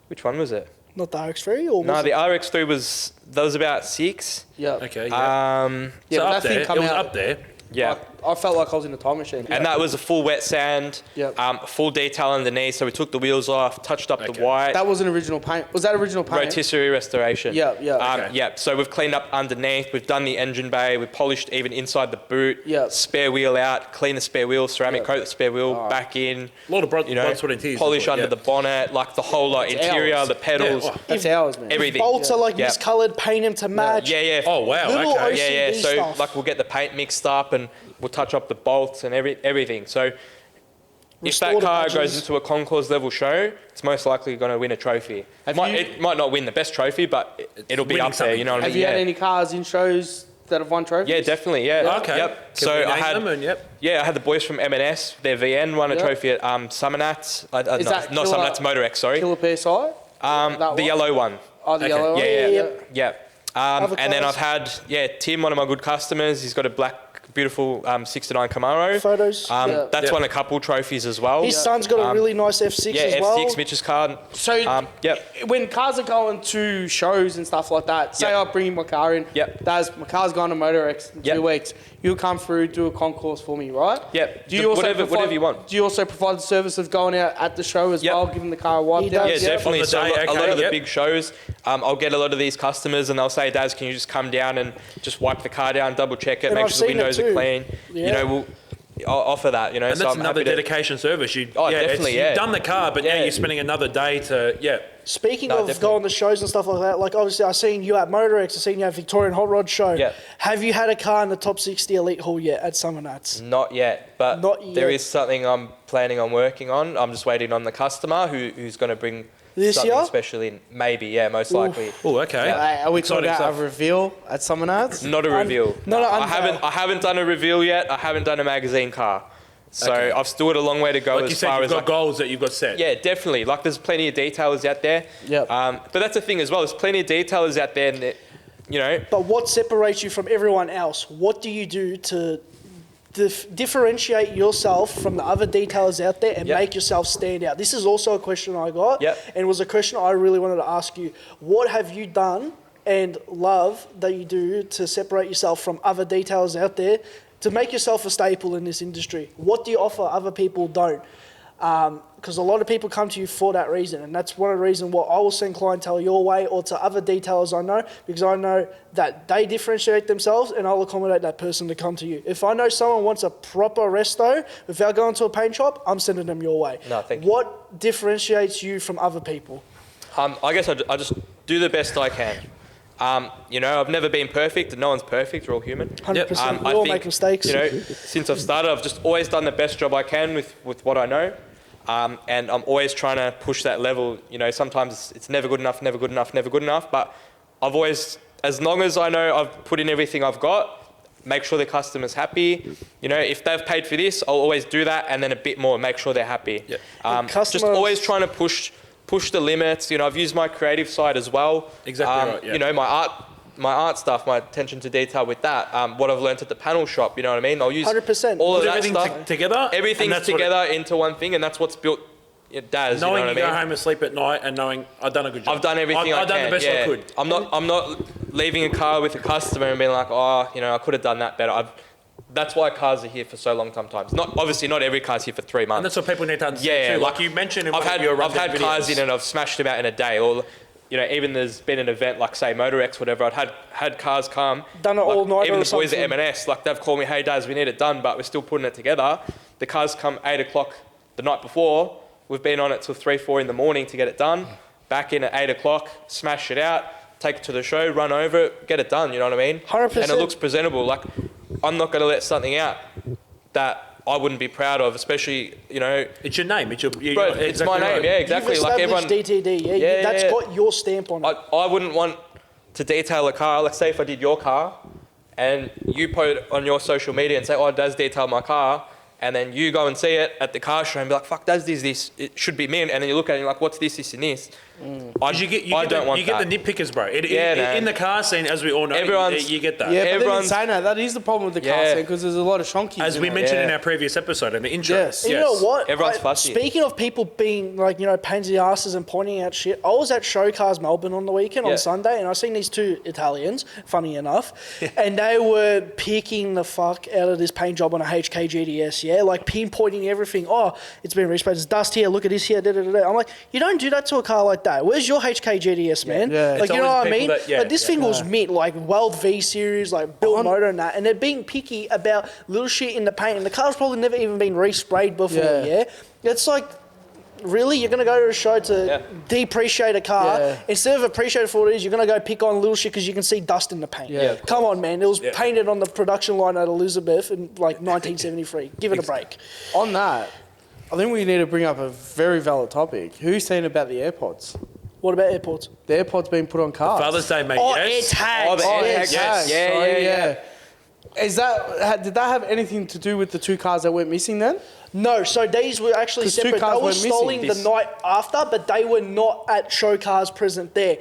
which one was it? Not the RX3 or No, the RX3 was about 6. Yeah. Okay. Yeah. Yeah, So but up that there. thing come It was out. up there. Yeah. I felt like I was in a time machine. And that was a full wet sand, Yep. full detail underneath. So we took the wheels off, touched up the white. That was an original paint. Was that original paint? Rotisserie restoration. Yeah. Okay. Yeah, so we've cleaned up underneath, we've done the engine bay, we've polished even inside the boot, spare wheel out, clean the spare wheel, ceramic coat the spare wheel, back in. A lot of blood, sweat and tears. Polish under the bonnet, like the whole lot, interior, ours. the pedals, That's ours, man. everything. Bolts are like miscoloured, paint them to match. Yeah. Oh, wow. Little Okay. OCD So stuff. like we'll get the paint mixed up and we'll touch up the bolts and everything. So if that Restored car badges. goes into a concours level show, it's most likely going to win a trophy. It might not win the best trophy, but it'll be winning up there. something. You know what I mean? Have you had any cars in shows that have won trophies? Yeah, definitely. Yeah. Okay. Yep. Can So we I name had them and Yeah, I had the boys from M&S. Their VN won a trophy at Summernats. Is that not Killer- Summernats, Motor X. Sorry. Killer PSI? The yellow one. Oh, the Okay. yellow one? Yeah. And then I've had Tim, one of my good customers. He's got a black, beautiful 69 Camaro. Photos. That's won a couple trophies as well. His son's got a really nice F6 as well. F6, Mitch's car. So when cars are going to shows and stuff like that, say I bring my car in, my car's going to Motor X in 2 weeks, you'll come through, do a concourse for me, right? Yep. Do you also Whatever you want. Do you also provide the service of going out at the show as well, giving the car a wipe down? Yeah, definitely. On the So day, a lot of the okay, big shows, I'll get a lot of these customers and they'll say, Daz, can you just come down and just wipe the car down, double check it, And make I've sure the seen it windows are too. clean. Yeah. You know, I'll offer that, you know. And so that's I'm another happy to- dedication service. definitely, You've done the car, but now Yeah. you're spending another day to, Speaking No, of definitely. going to shows and stuff like that, like obviously I've seen you at Motor X, I've seen you at Victorian Hot Rod Show. Yeah. Have you had a car in the top 60 Elite Hall yet at Summernats? Not yet, but Not there yet. is something I'm planning on working on. I'm just waiting on the customer who's going to bring This something year? special in. Maybe, most likely. Oh, okay. Are we talking Exciting about stuff. a reveal at Summernats? Not a reveal. I unveil. haven't done a reveal yet. I haven't done a magazine car. So Okay. I've still got a long way to go Like as you said, far you've as got like, goals that you've got set. yeah, definitely. Like there's plenty of detailers out there. Yep. But that's the thing as well. There's plenty of detailers out there, and But what separates you from everyone else? What do you do to differentiate yourself from the other detailers out there and make yourself stand out? This is also a question I got, and it was a question I really wanted to ask you. What have you done and love that you do to separate yourself from other detailers out there to make yourself a staple in this industry? What do you offer other people don't? Because a lot of people come to you for that reason, and that's one of the reasons why I will send clientele your way or to other detailers I know, because I know that they differentiate themselves and I'll accommodate that person to come to you. If I know someone wants a proper resto without going to a paint shop, I'm sending them your way. No, thank you. What differentiates you from other people? I guess I just do the best I can. I've never been perfect. No one's perfect. We're all human. 100%. We I all think, make mistakes. Since I've started, I've just always done the best job I can with what I know. And I'm always trying to push that level. Sometimes it's never good enough, but I've always, as long as I know I've put in everything I've got, make sure the customer's happy. If they've paid for this, I'll always do that and then a bit more, make sure they're happy. Just always trying to push the limits. I've used my creative side as well. Exactly right. Yeah. My art my art stuff, my attention to detail with that, what I've learned at the panel shop, you know what I mean? I'll use 100%. all of Put that everything stuff. together. Everything's together into one thing, and that's what's built Dazz, knowing you know what I mean? go home and sleep at night and knowing I've done a good job. I've done everything I've done can. the best I could. I'm not leaving a car with a customer and being like, oh, you know, I could have done that better. That's why cars are here for so long sometimes. Obviously not every car's here for 3 months. And that's what people need to understand too. Like you mentioned in I've had videos. cars in and I've smashed them out in a day. Or, you know, even there's been an event like say Motor X, whatever. I'd had cars come. Done it all night. Even the boys at M&S, like they've called me, hey Daz, we need it done, but we're still putting it together. The cars come 8 o'clock the night before. We've been on it till 3, 4 in the morning to get it done. Back in at 8 o'clock, smash it out, take it to the show, run over it, get it done. You know what I mean? 100%. And it looks presentable. Like I'm not going to let something out that I wouldn't be proud of, especially, you know. It's your name. It's your. Bro, it's my name. Right. Yeah, exactly. You've like everyone. DTD. That's got your stamp on it. I wouldn't want to detail a car. Let's say if I did your car, and you put it on your social media and say, "Oh, Daz detail my car," and then you go and see it at the car show and be like, "Fuck, Daz does this. It should be me." And then you look at it and you're like, "What's this, this, and this?" You get the nitpickers, bro. In the car scene, as we all know, you get that. Yeah, but then saying that is the problem with the car scene because there's a lot of shonkies. As we mentioned in our previous episode, in the intro. Yes. You know what? Everyone's fussy. Speaking of people being like, you know, pains in the asses and pointing out shit, I was at Show Cars Melbourne on the weekend on Sunday, and I seen these two Italians, funny enough, and they were picking the fuck out of this paint job on a HK GDS, like pinpointing everything. Oh, it's been resprayed. There's dust here. Look at this here. Da, da, da, da. I'm like, you don't do that to a car like that. Where's your HK GDS, man? Yeah. Like, you know what I mean? Like, this thing was mint, like Weld V series, like built motor and that, and they're being picky about little shit in the paint, and the car's probably never even been resprayed before. It's like, really, you're gonna go to a show to depreciate a car instead of appreciate it for what it is. You're gonna go pick on little shit because you can see dust in the paint. Come on, man. It was painted on the production line at Elizabeth in like 1973. Give it a break. On that, I think we need to bring up a very valid topic. Who's saying about the AirPods? What about AirPods? The AirPods being put on cars. Father's Day, mate. AirTags. The AirTags. Yes. Yeah. Is that did that have anything to do with the two cars that went missing then? No, so these were actually separate. They were stolen the night after, but they were not at show cars present there.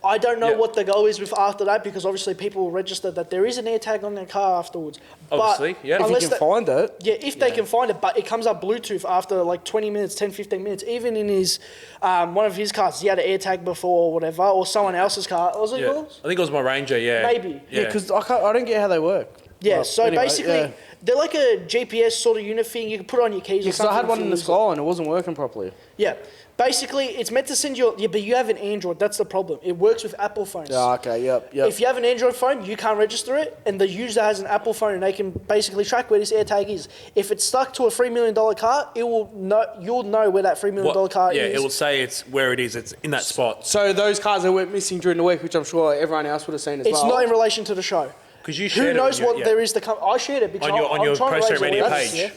I don't know what the go is with after that, because obviously people will register that there is an AirTag on their car afterwards. Obviously, if you can find it. Yeah, if they can find it, but it comes up Bluetooth after like 20 minutes, 10, 15 minutes. Even in his, one of his cars, he had an AirTag before or whatever, or someone else's car. Was it yours? I think it was my Ranger, Maybe. Yeah, because I don't get how they work. Yeah, well, so anyway, basically, they're like a GPS sort of unit thing. You can put it on your keys or something. I had one in the sky and it wasn't working properly. Yeah. Basically, it's meant to send you... Yeah, but you have an Android. That's the problem. It works with Apple phones. Yeah, okay, yep. If you have an Android phone, you can't register it, and the user has an Apple phone, and they can basically track where this AirTag is. If it's stuck to a $3 million car, it will know, you'll know where that $3 million car is. Yeah, it will say it's where it is. It's in that spot. So those cars that went missing during the week, which I'm sure everyone else would have seen as well. It's not in relation to the show. Because you shared Who knows what there is to come? I shared it because on your Prostreet Radio page.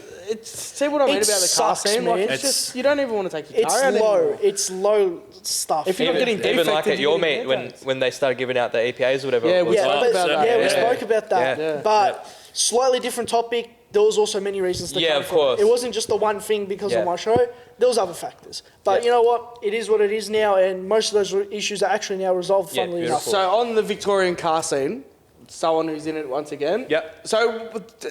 See what I mean about the car scene? Like, it's just, you don't even want to take your car out anymore. It's low stuff. If you're not getting even like at your meet when they started giving out the EPAs or whatever. We spoke about that. But slightly different topic. There was also many reasons to come of course. It wasn't just the one thing because of my show. There was other factors. But you know what? It is what it is now, and most of those issues are actually now resolved, funnily enough. So on the Victorian car scene, someone who's in it once again. Yep. So,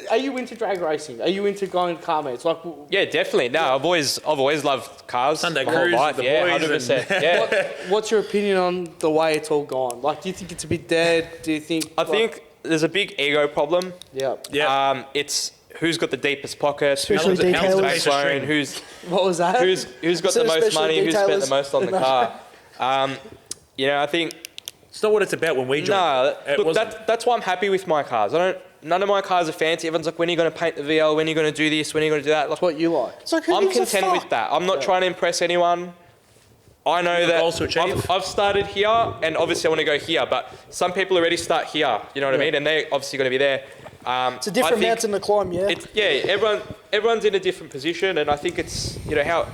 are you into drag racing? Are you into going to car meets? Like, yeah, definitely. No, I've always loved cars. Sunday cruise, the boys. 100%. Yeah. What's your opinion on the way it's all gone? Like, do you think it's a bit dead? Do you think? I think there's a big ego problem. Yeah. It's who's got the deepest pockets, especially detailers. Who's what was that? Who's got the most money? Who's spent the most on the car? I think. It's not what it's about when we joined. No, look, that's why I'm happy with my cars. None of my cars are fancy. Everyone's like, when are you going to paint the VL? When are you going to do this? When are you going to do that? Like, that's what you like. I'm content with that. I'm not trying to impress anyone. I know that I've started here, and obviously I want to go here, but some people already start here, you know what I mean? And they're obviously going to be there. It's a different mountain to climb, everyone's in a different position, and I think it's, how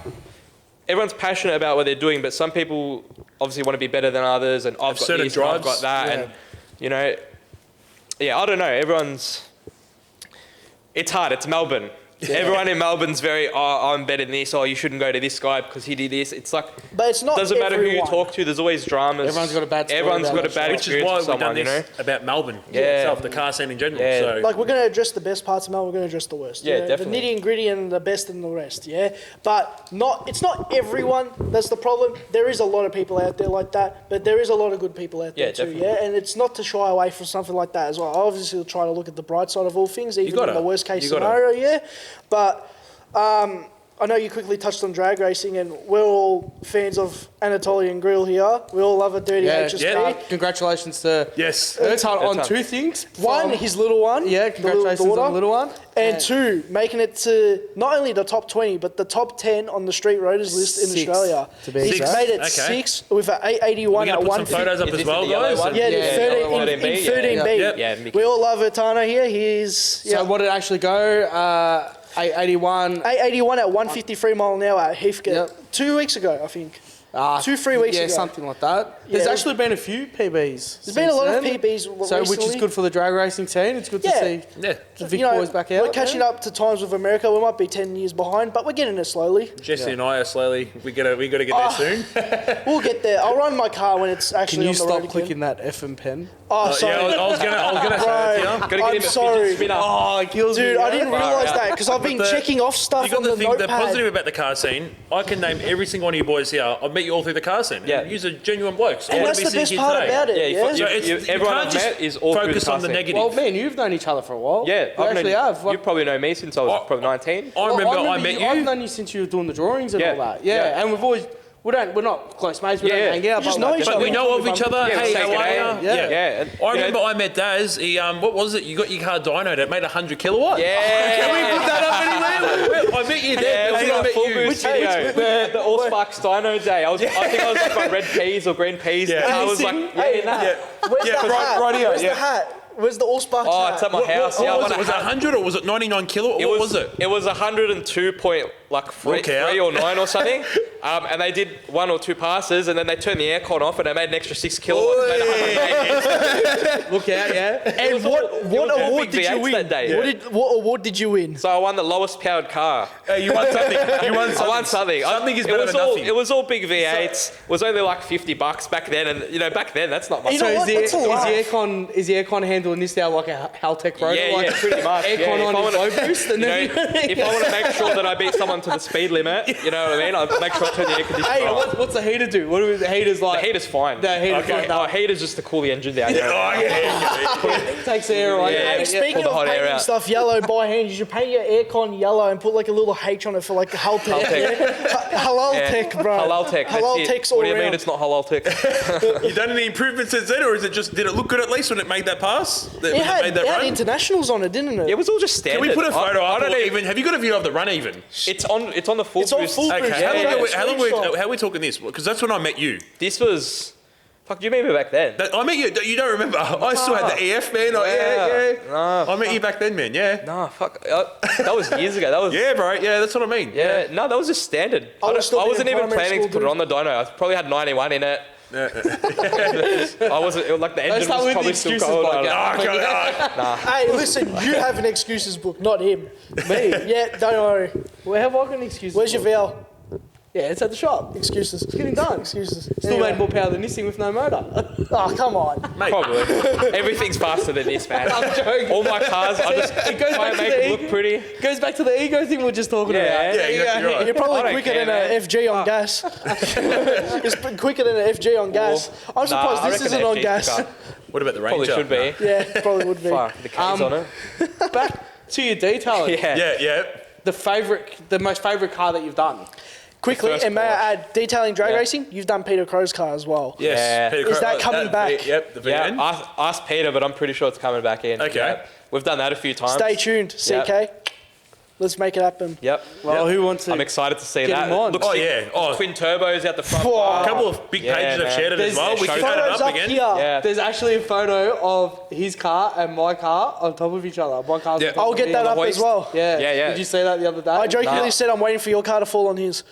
everyone's passionate about what they're doing, but some people obviously want to be better than others, and I've got this, and I've got that, and I don't know. It's hard. It's Melbourne. Everyone in Melbourne's very, I'm better than this, you shouldn't go to this guy because he did this. It's like, but it's not doesn't matter who you everyone. talk to, there's always dramas. Everyone's got a bad story. Everyone's got a bad Which is experience why with we've done someone, this about Melbourne Yeah. itself, the car scene in general. Yeah. So Like, we're going to address the best parts of Melbourne, we're going to address the worst. Yeah, The definitely. nitty and gritty and the best and the rest, yeah? But it's not everyone that's the problem. There is a lot of people out there like that, but there is a lot of good people out there Yeah, too, definitely. yeah? And it's not to shy away from something like that as well. Obviously, we'll try to look at the bright side of all things, even in the worst case scenario, yeah? But I know you quickly touched on drag racing, and we're all fans of Anatolian Grill here. We all love a dirty HSP. Congratulations to Ertan on two things. One, his little one. Yeah, congratulations on the little one. And two, making it to not only the top 20, but the top 10 on the street roaders list in Australia. He's made it 6 with an 881 at 150. Some photos up as well, guys. Yeah, in 13B. Yeah. We all love Ertano here. He's So what did it actually go? 881. 881 at 153 mile an hour at Heathcote. 2 weeks ago, I think. 2-3 weeks ago. Yeah, something like that. There's actually been a few PBs. There's been a lot of PBs So, recently. which is good for the drag racing scene. It's good to see the Vic boys back out. We're catching up to times with America. We might be 10 years behind, but we're getting there slowly. Jesse and I are slowly. We got to get there soon. We'll get there. I'll run my car when it's actually Can you on the road stop clicking that FM pen? Oh, sorry. Yeah, I was gonna say that to you. I'm sorry. Oh, it kills me. Dude, I didn't realise that because I've been checking off stuff You got on the the thing. The notepad. positive about the car scene, I can name every single one of you boys here. I've met you all through the car scene. Yeah. You're a genuine blokes. And that's the best part about it. Yeah, So everyone I've met is all through the focus car on the scene. negative. Well, man, you've known each other for a while. Yeah, you actually have. You probably know me since I was probably 19. I remember I met you. I've known you since you were doing the drawings and Yeah. all that. Yeah, and we've always we're not close mates. We don't hang out. We just but know each But other. we know of each other. Yeah, Hey, we how take are it you? out. Yeah. And, I remember I met Dazz. He, what was it? You got your car dynoed. It made 100 kilowatt. Yeah. Can we put that up anywhere? I met you there. Yeah, Bill. it was I a met full you. boost video. The All Sparks Dino Day. I think I was like on red peas or green peas. Yeah. And I was like, Hey, that. Where's the hat? right here, Where's yeah. the hat? Where's the Allsparks Oh, hat? it's at my house. What Yeah, was it? Was it 100 or was it 99 kilowatt? What was it? It was 102.3 or 9 or something. And they did 1 or 2 passes, and then they turned the aircon off, and they made an extra 6 kilowatts. Made 180. Look out, yeah. And what award did you win? That day. What award did you win? So I won the lowest powered car. You won something. You won something. I won something. Something is It better was than all- nothing. It was all big V8s. It was only like $50 back then, and back then that's not much. You know So what? is That's a lot. the aircon handling this now like a Haltech rotor? Yeah, like pretty much. Aircon Yeah, on his low boost, and then if I want to make sure that I beat someone to the speed limit, you know what I mean? I'll make sure I turn the air conditioner Hey, off. what's the heater do? What do the heater's like? The heater's fine. The heater's Okay. like that. Heater's just to cool the engine down. Takes the air away. Yeah. Hey, speaking pull the of hot air painting out. stuff yellow by hand, you should paint your aircon yellow and put like a little H on it for like Haltech. Halal tech, bro. Halal tech. Halal That's it. tech's all What do you around. mean it's not halal tech? You done any improvements since then, or is it just did it look good at least when it made that pass? That, It had run? internationals on it, didn't it? It was all just standard. Can we put a photo I up? don't Or know. even have you got a video of the run even? It's on the full It's on boost. full Okay, boost. how Yeah, long yeah. are we talking this? Because that's when I met you. This was. Fuck, do you remember back then? I met you. You don't remember? I still had the EF man. I met you back then, man. Yeah. Nah, fuck. That was years ago. That was. Yeah, bro. Yeah, that's what I mean. Yeah, no, that was just standard. I was still I wasn't in even primary planning to school, put it on the dyno. I probably had 91 in it. I wasn't. It was like the engine start was with the probably still excuses, cold. like, I don't know. Hey, listen, you have an excuses book, not him. Me? Yeah, don't worry. Where have I got an excuse? Where's your VL? Yeah, it's at the shop. Excuses. It's getting done. Excuses. Still Anyway. made more power than this thing with no motor. Oh, come on. Probably. Everything's faster than this, man. I'm joking. All my cars, I just It goes try back and to make the it look pretty. Goes back to the ego thing we were just talking Yeah. about. Yeah, you're right. You're I probably don't quicker care, than man. an FG on gas. It's quicker than an FG on gas. I'm surprised I this reckon isn't on FG's gas. quicker. What about the Probably Ranger? should be. Yeah, probably would be. Fuck, the K's on it. Back to your detailing. Yeah. Yeah. The most favourite car that you've done. Quickly, first and may I Porsche. add, detailing drag Yeah. racing, you've done Peter Crow's car as well. Yes. Yeah. Peter Is Crow- that coming back? Yep. The Yeah, VN. ask Peter, but I'm pretty sure it's coming back in. Okay. Yeah. We've done that a few times. Stay tuned, CK. Let's make it happen. Yep. Well, who wants to? I'm excited to see Get that. him on. Looks Oh, sick. yeah. Oh. Twin turbos out the front. Whoa. A couple of big Yeah, pages have man. shared it as well. We can There's add it Photos up up again. here. Yeah. There's actually a photo of his car and my car on top of each other. My car's Yeah. on top I'll of get his. that up hoist. as well. Yeah. Yeah, yeah. Did you see that the other day? I jokingly Nah. said I'm waiting for your car to fall on his.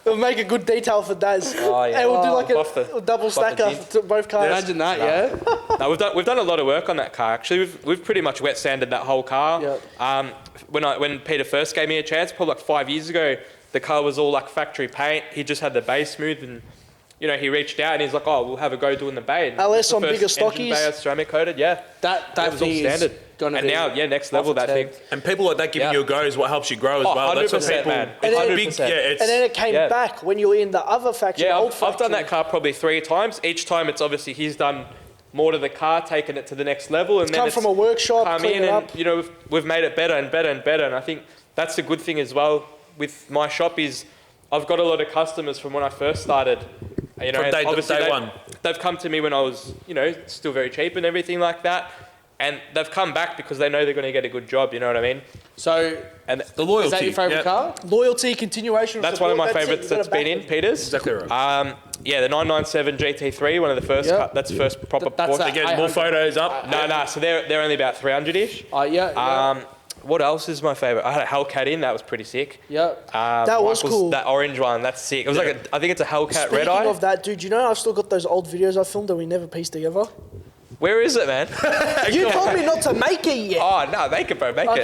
We'll make a good detail for Daz. Oh, yeah. And we'll do like Buff a double stacker tint. to both cars. Imagine that, yeah. No, we've done a lot of work on that car. Actually, we've pretty much wet sanded that whole car. Yep. When Peter first gave me a chance, probably like 5 years ago, the car was all like factory paint. He just had the base smooth, and he reached out and he's like, "Oh, we'll have a go doing the bay." And LS on the bigger first engine stockies. bay ceramic coated, yeah. That was all thing standard. is gonna And be now, next level that thing. And people like that giving you a go is what helps you grow as Oh, well. That's what 100%, people. man. It's 100%. big. Yeah, it's. And then it came back when you were in the other factory. Yeah, old I've done factory. that car probably 3 times. Each time it's obviously he's done more to the car, taken it to the next level, and then come from a workshop, come clean in it and up. we've made it better and better and better. And I think that's the good thing as well with my shop is I've got a lot of customers from when I first started. From day one. They've come to me when I was, still very cheap and everything like that. And they've come back because they know they're going to get a good job, you know what I mean? So, and the loyalty. is that your favourite car? Loyalty, continuation. That's support, one of my it. favourites You that's gotta been back in, Peters. Exactly right. The 997 GT3, one of the first, that's the first proper That's Porsche. Again, more photos up. No, so they're only about 300-ish. Yeah. What else is my favourite? I had a Hellcat in, that was pretty sick. Yep. That was cool. That orange one, that's sick. It was I think it's a Hellcat Speaking red eye. of that, dude, I've still got those old videos I filmed that we never pieced together. Where is it, man? You told me not to make it yet. Oh, no, make it, bro, make it.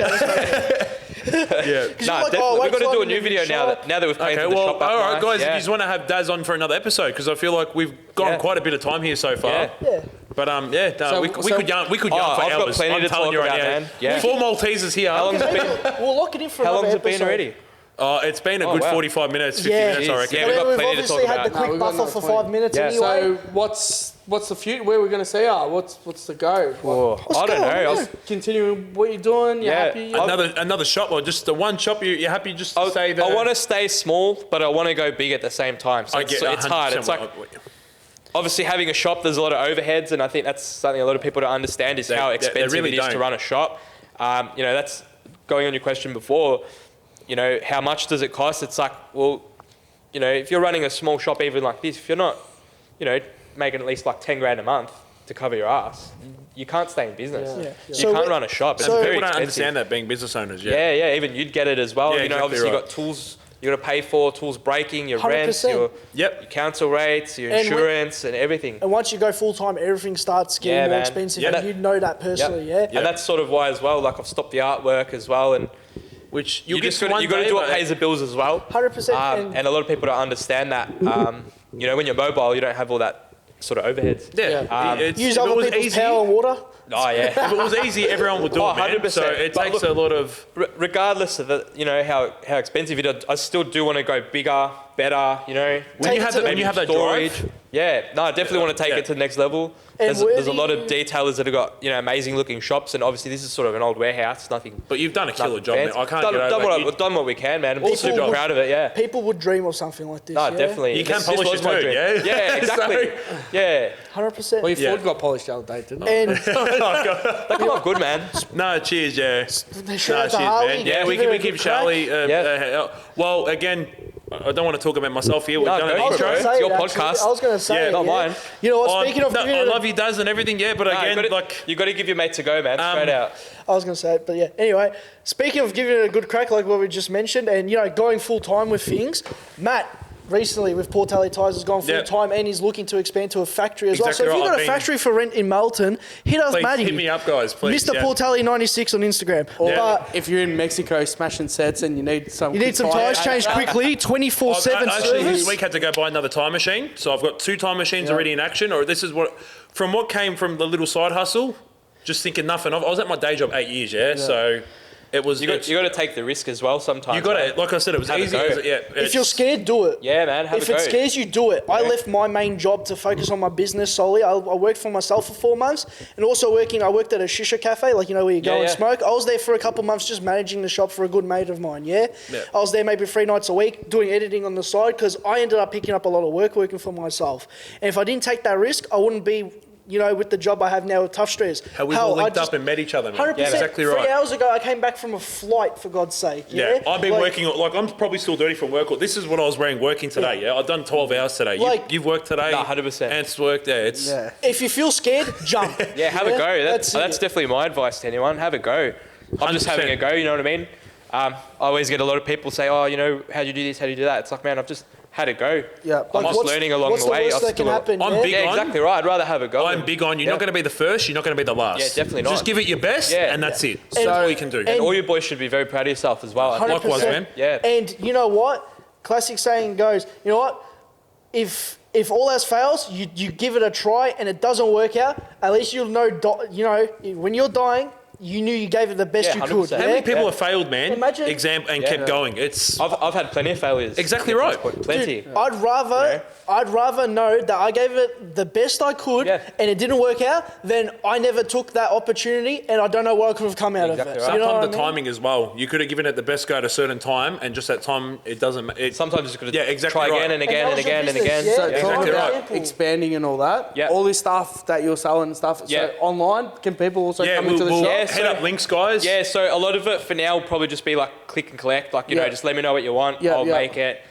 Yeah. Definitely. We've got to do a new video now that we've painted the shop up all right, nice. guys, Yeah. if you want to have Daz on for another episode, because I feel like we've gone quite a bit of time here so far. Yeah. But we could yarn for I've got hours. plenty I'm to telling talk you right about, now. man. Yeah. 4 Maltesers here. How long's it been? We'll lock it in for How another long's it been episode. already? It's been a good 45 minutes, 50 minutes, I reckon. Yeah, And we've then got we've plenty to obviously talk had the about. quick we've got buffer for another 5 minutes Yeah. anyway. So what's the future? Where are we going to see What's the go? I don't know. Continuing what you're doing. You're happy. Another shop, or just the one shop you're happy just to say that? I want to stay small, but I want to go big at the same time. So it's hard. It's like obviously having a shop, there's a lot of overheads, and I think that's something a lot of people don't understand is how expensive really it is to run a shop. That's going on your question before. How much does it cost? It's like, well, if you're running a small shop even like this, if you're not, making at least like 10 grand a month to cover your ass, you can't stay in business. Yeah. You can't run a shop. It's very people don't expensive. understand that being business owners. Yeah. Even you'd get it as well. Yeah, exactly obviously right. you've got tools you got to pay for, tools breaking, your rents, 100%. your council rates, your insurance, and everything. And once you go full time, everything starts getting more expensive, and you know that personally. And that's sort of why as well. Like I've stopped the artwork as well, and which you got to do what pays the bills as well. 100%. And a lot of people don't understand that. When you're mobile, you don't have all that sort of overheads. Use other people's power and water. Oh yeah. If it was easy, everyone would do it, man. 100%. So it takes a lot of. Regardless of how expensive it is, I still do want to go bigger, better. When you have that storage. drive. Yeah, no, I definitely want to take it to the next level. There's a lot of detailers that have got amazing looking shops, and obviously this is sort of an old warehouse, nothing. But you've done a killer job, man. I can't done what we can, man. I'm super proud of it. Yeah. People would dream of something like this. No, definitely. You can polish your food, yeah. Yeah, exactly. Yeah. 100%. Well, your Ford got polished the other day, didn't it? And They come out good, man. No, cheers, yeah. cheers, man. Yeah, we give Charlie. Well, again, I don't want to talk about myself here. We've done an intro. It's your podcast. I was going to say, not mine. You know what? Speaking of, I love you, Daz, and everything. Yeah, but again, you got to give your mates a go, man. Straight out. I was going to say it, but yeah. Anyway, speaking of giving it a good crack, like what we just mentioned, and going full time with things, Matt recently with Portelli Tyres has gone full time and he's looking to expand to a factory as well. So if you've got a factory for rent in Melton, hit us, Matty. Hit me up, guys, please. Mr. Portelli 96 on Instagram. Or if you're in Mexico smashing sets and you need some tyres changed quickly, 24/7 Actually, service. this week had to go buy another time machine. So I've got 2 time machines already in action. Or this is what came from the little side hustle. Just thinking nothing of. I was at my day job 8 years, so it was. You got to take the risk as well sometimes. You got it. Like I said, it was easy. If you're scared, do it. Yeah, man. If it scares you, do it. I left my main job to focus on my business solely. I worked for myself for 4 months, and also I worked at a shisha cafe, where you go and smoke. I was there for a couple of months just managing the shop for a good mate of mine. I was there maybe 3 nights a week doing editing on the side because I ended up picking up a lot of work working for myself. And if I didn't take that risk, I wouldn't be with the job I have now with Tough Streets. How we've all linked up and met each other, man. 100%. Yeah, exactly right. 3 hours ago, I came back from a flight, for God's sake. Yeah, I've been working, I'm probably still dirty from work. This is what I was wearing working today, I've done 12 hours today. You've worked today. 100%. Ant's worked, If you feel scared, jump. Have a go. That's definitely my advice to anyone. Have a go. I'm just having a go, you know what I mean? I always get a lot of people say, how'd you do this, how'd you do that? It's like, man, I've just had a go. Yeah, I'm just learning along what's the way. What's the worst that can happen? I'm big Yeah, on. exactly right. I'd rather have a go. I'm big on. You're not going to be the first. You're not going to be the last. Yeah, definitely not. Just give it your best, and that's it. That's all you can do. And all you boys should be very proud of yourself as well. 100%. Likewise, man. Yeah. And you know what? Classic saying goes, you know what? If all else fails, you give it a try and it doesn't work out, at least you'll know, when you're dying, you knew you gave it the best you 100%. could. How many people have failed, man? Imagine- kept going. It's I've had plenty of failures. Exactly right. Plenty. Dude, I'd rather know that I gave it the best I could and it didn't work out than I never took that opportunity and I don't know what I could have come out of it. Exactly So right. you know what sometimes the I mean? timing as well. You could have given it the best go at a certain time, and just that time it doesn't. Sometimes you just got to exactly try again right. and again that and was your again and business, again. yeah? So exactly talking right. about expanding and all that. Yeah. All this stuff that you're selling and stuff. Yeah. So online, can people also Yeah, come into the we'll shop? Yeah, head so- up links, guys. Yeah, so a lot of it for now will probably just be like click and collect. Like, you know, just let me know what you want. Yeah, I'll yeah. make it.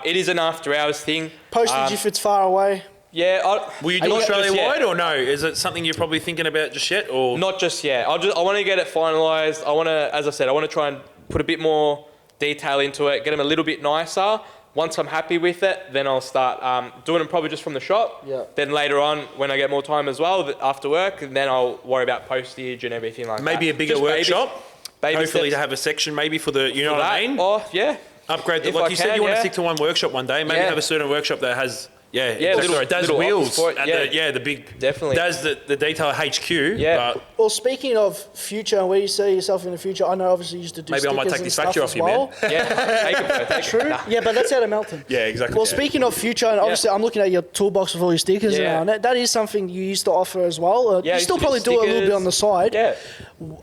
It is an after hours thing. Postage if it's far away. Yeah. Will you do Australia wide or no? Is it something you're probably thinking about just yet, or Not just yet. I want to get it finalised. I want to, as I said, I want to try and put a bit more detail into it, get them a little bit nicer. Once I'm happy with it, then I'll start doing them probably just from the shop. Yeah. Then later on, when I get more time as well, after work, then I'll worry about postage and everything like that. maybe a bigger Just workshop? Baby Hopefully steps to have a section maybe for the, you know for what I that. mean? Oh, yeah. Upgrade the, If like I you said, can, you want to yeah. stick to one workshop one day. Maybe Yeah. have a certain workshop that has, Yeah, Dazz little wheels office for it, and the big, Definitely. Dazz the Detailer HQ. Yeah. But Well, speaking of future and where you see yourself in the future, I know obviously you used to do maybe I might stickers take and this stuff factory as off you, well. man. Yeah, take it, bro. Take it. True. Nah. Yeah, but that's out of Melton. Yeah, exactly. Well, yeah. speaking of future, and obviously I'm looking at your toolbox with all your stickers Yeah. and that is something you used to offer as well. Yeah, I you used still to do probably do it a little bit stickers. on the side. Yeah.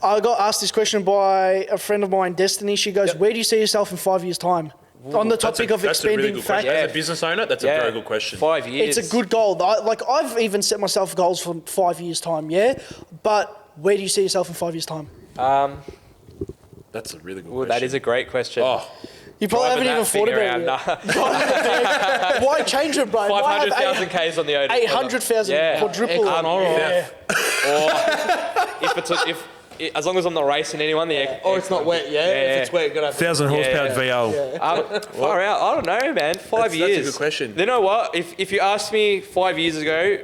I got asked this question by a friend of mine, Destiny. She goes, where do you see yourself in 5 years' time? On the topic of that's a really expanding good question. factory. Yeah. As a business owner, that's a Yeah. very good question. 5 years. It's a good goal. I've even set myself goals for 5 years' time, but where do you see yourself in 5 years' time? That's a really good Well, question. that is a great question. Oh, You probably Driving haven't even that thought thing about around, it. Why change it, bro? Why have 500,000 Ks on the Otis. 800,000 Yeah. quadruple? yeah. If as long as I'm not racing anyone, Or it's not wet, yeah? If it's wet, you're going to have 1,000 horsepower Yeah. VL. far out. I don't know, man. 5 years. That's a good question. You know what? If you asked me 5 years ago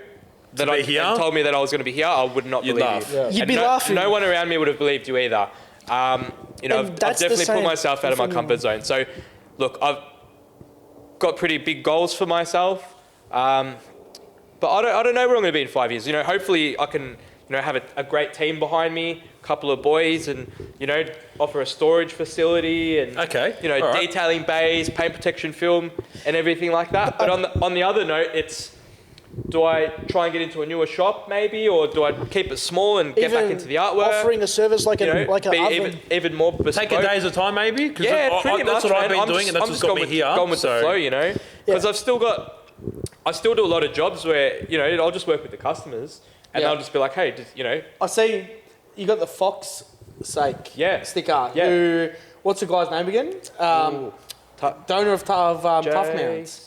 that be I here? and told me that I was going to be here, I would not You'd believe laugh. you. Yeah. You'd And be laughing. No one around me would have believed you either. You know, And I've that's the definitely put same. myself out of my comfort zone. So, look, I've got pretty big goals for myself, but I don't know where I'm going to be in 5 years. You know, hopefully I can, have a great team behind me, a couple of boys, and offer a storage facility and Okay, all right. detailing bays, paint protection film, and everything like that. But on the other note, it's, do I try and get into a newer shop maybe, or do I keep it small and get back into the artwork? Offering a service like an be oven. even more bespoke. Take a day at a time, maybe? 'Cause Yeah, pretty much. that's what I've man. been doing, and that's what's got me here. Going with the flow, because I still do a lot of jobs where I'll just work with the customers, and I'll just be like, hey, I see you got the Fox Sake sticker. Yeah. What's the guy's name again? Donor of Tough Mounts.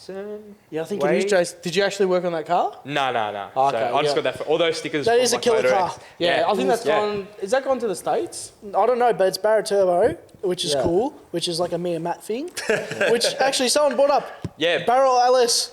Jason? Yeah, I think it is Jason. Did you actually work on that car? No. Okay, So I just yeah. got that for all those stickers. That from is a like killer Motor car. X. Yeah, I think that's Yeah. gone. Is that gone to the States? I don't know, but it's Barra Turbo, which is Yeah. cool, which is like a Mia Matt thing. Which actually someone brought up. Yeah. Barrel LS.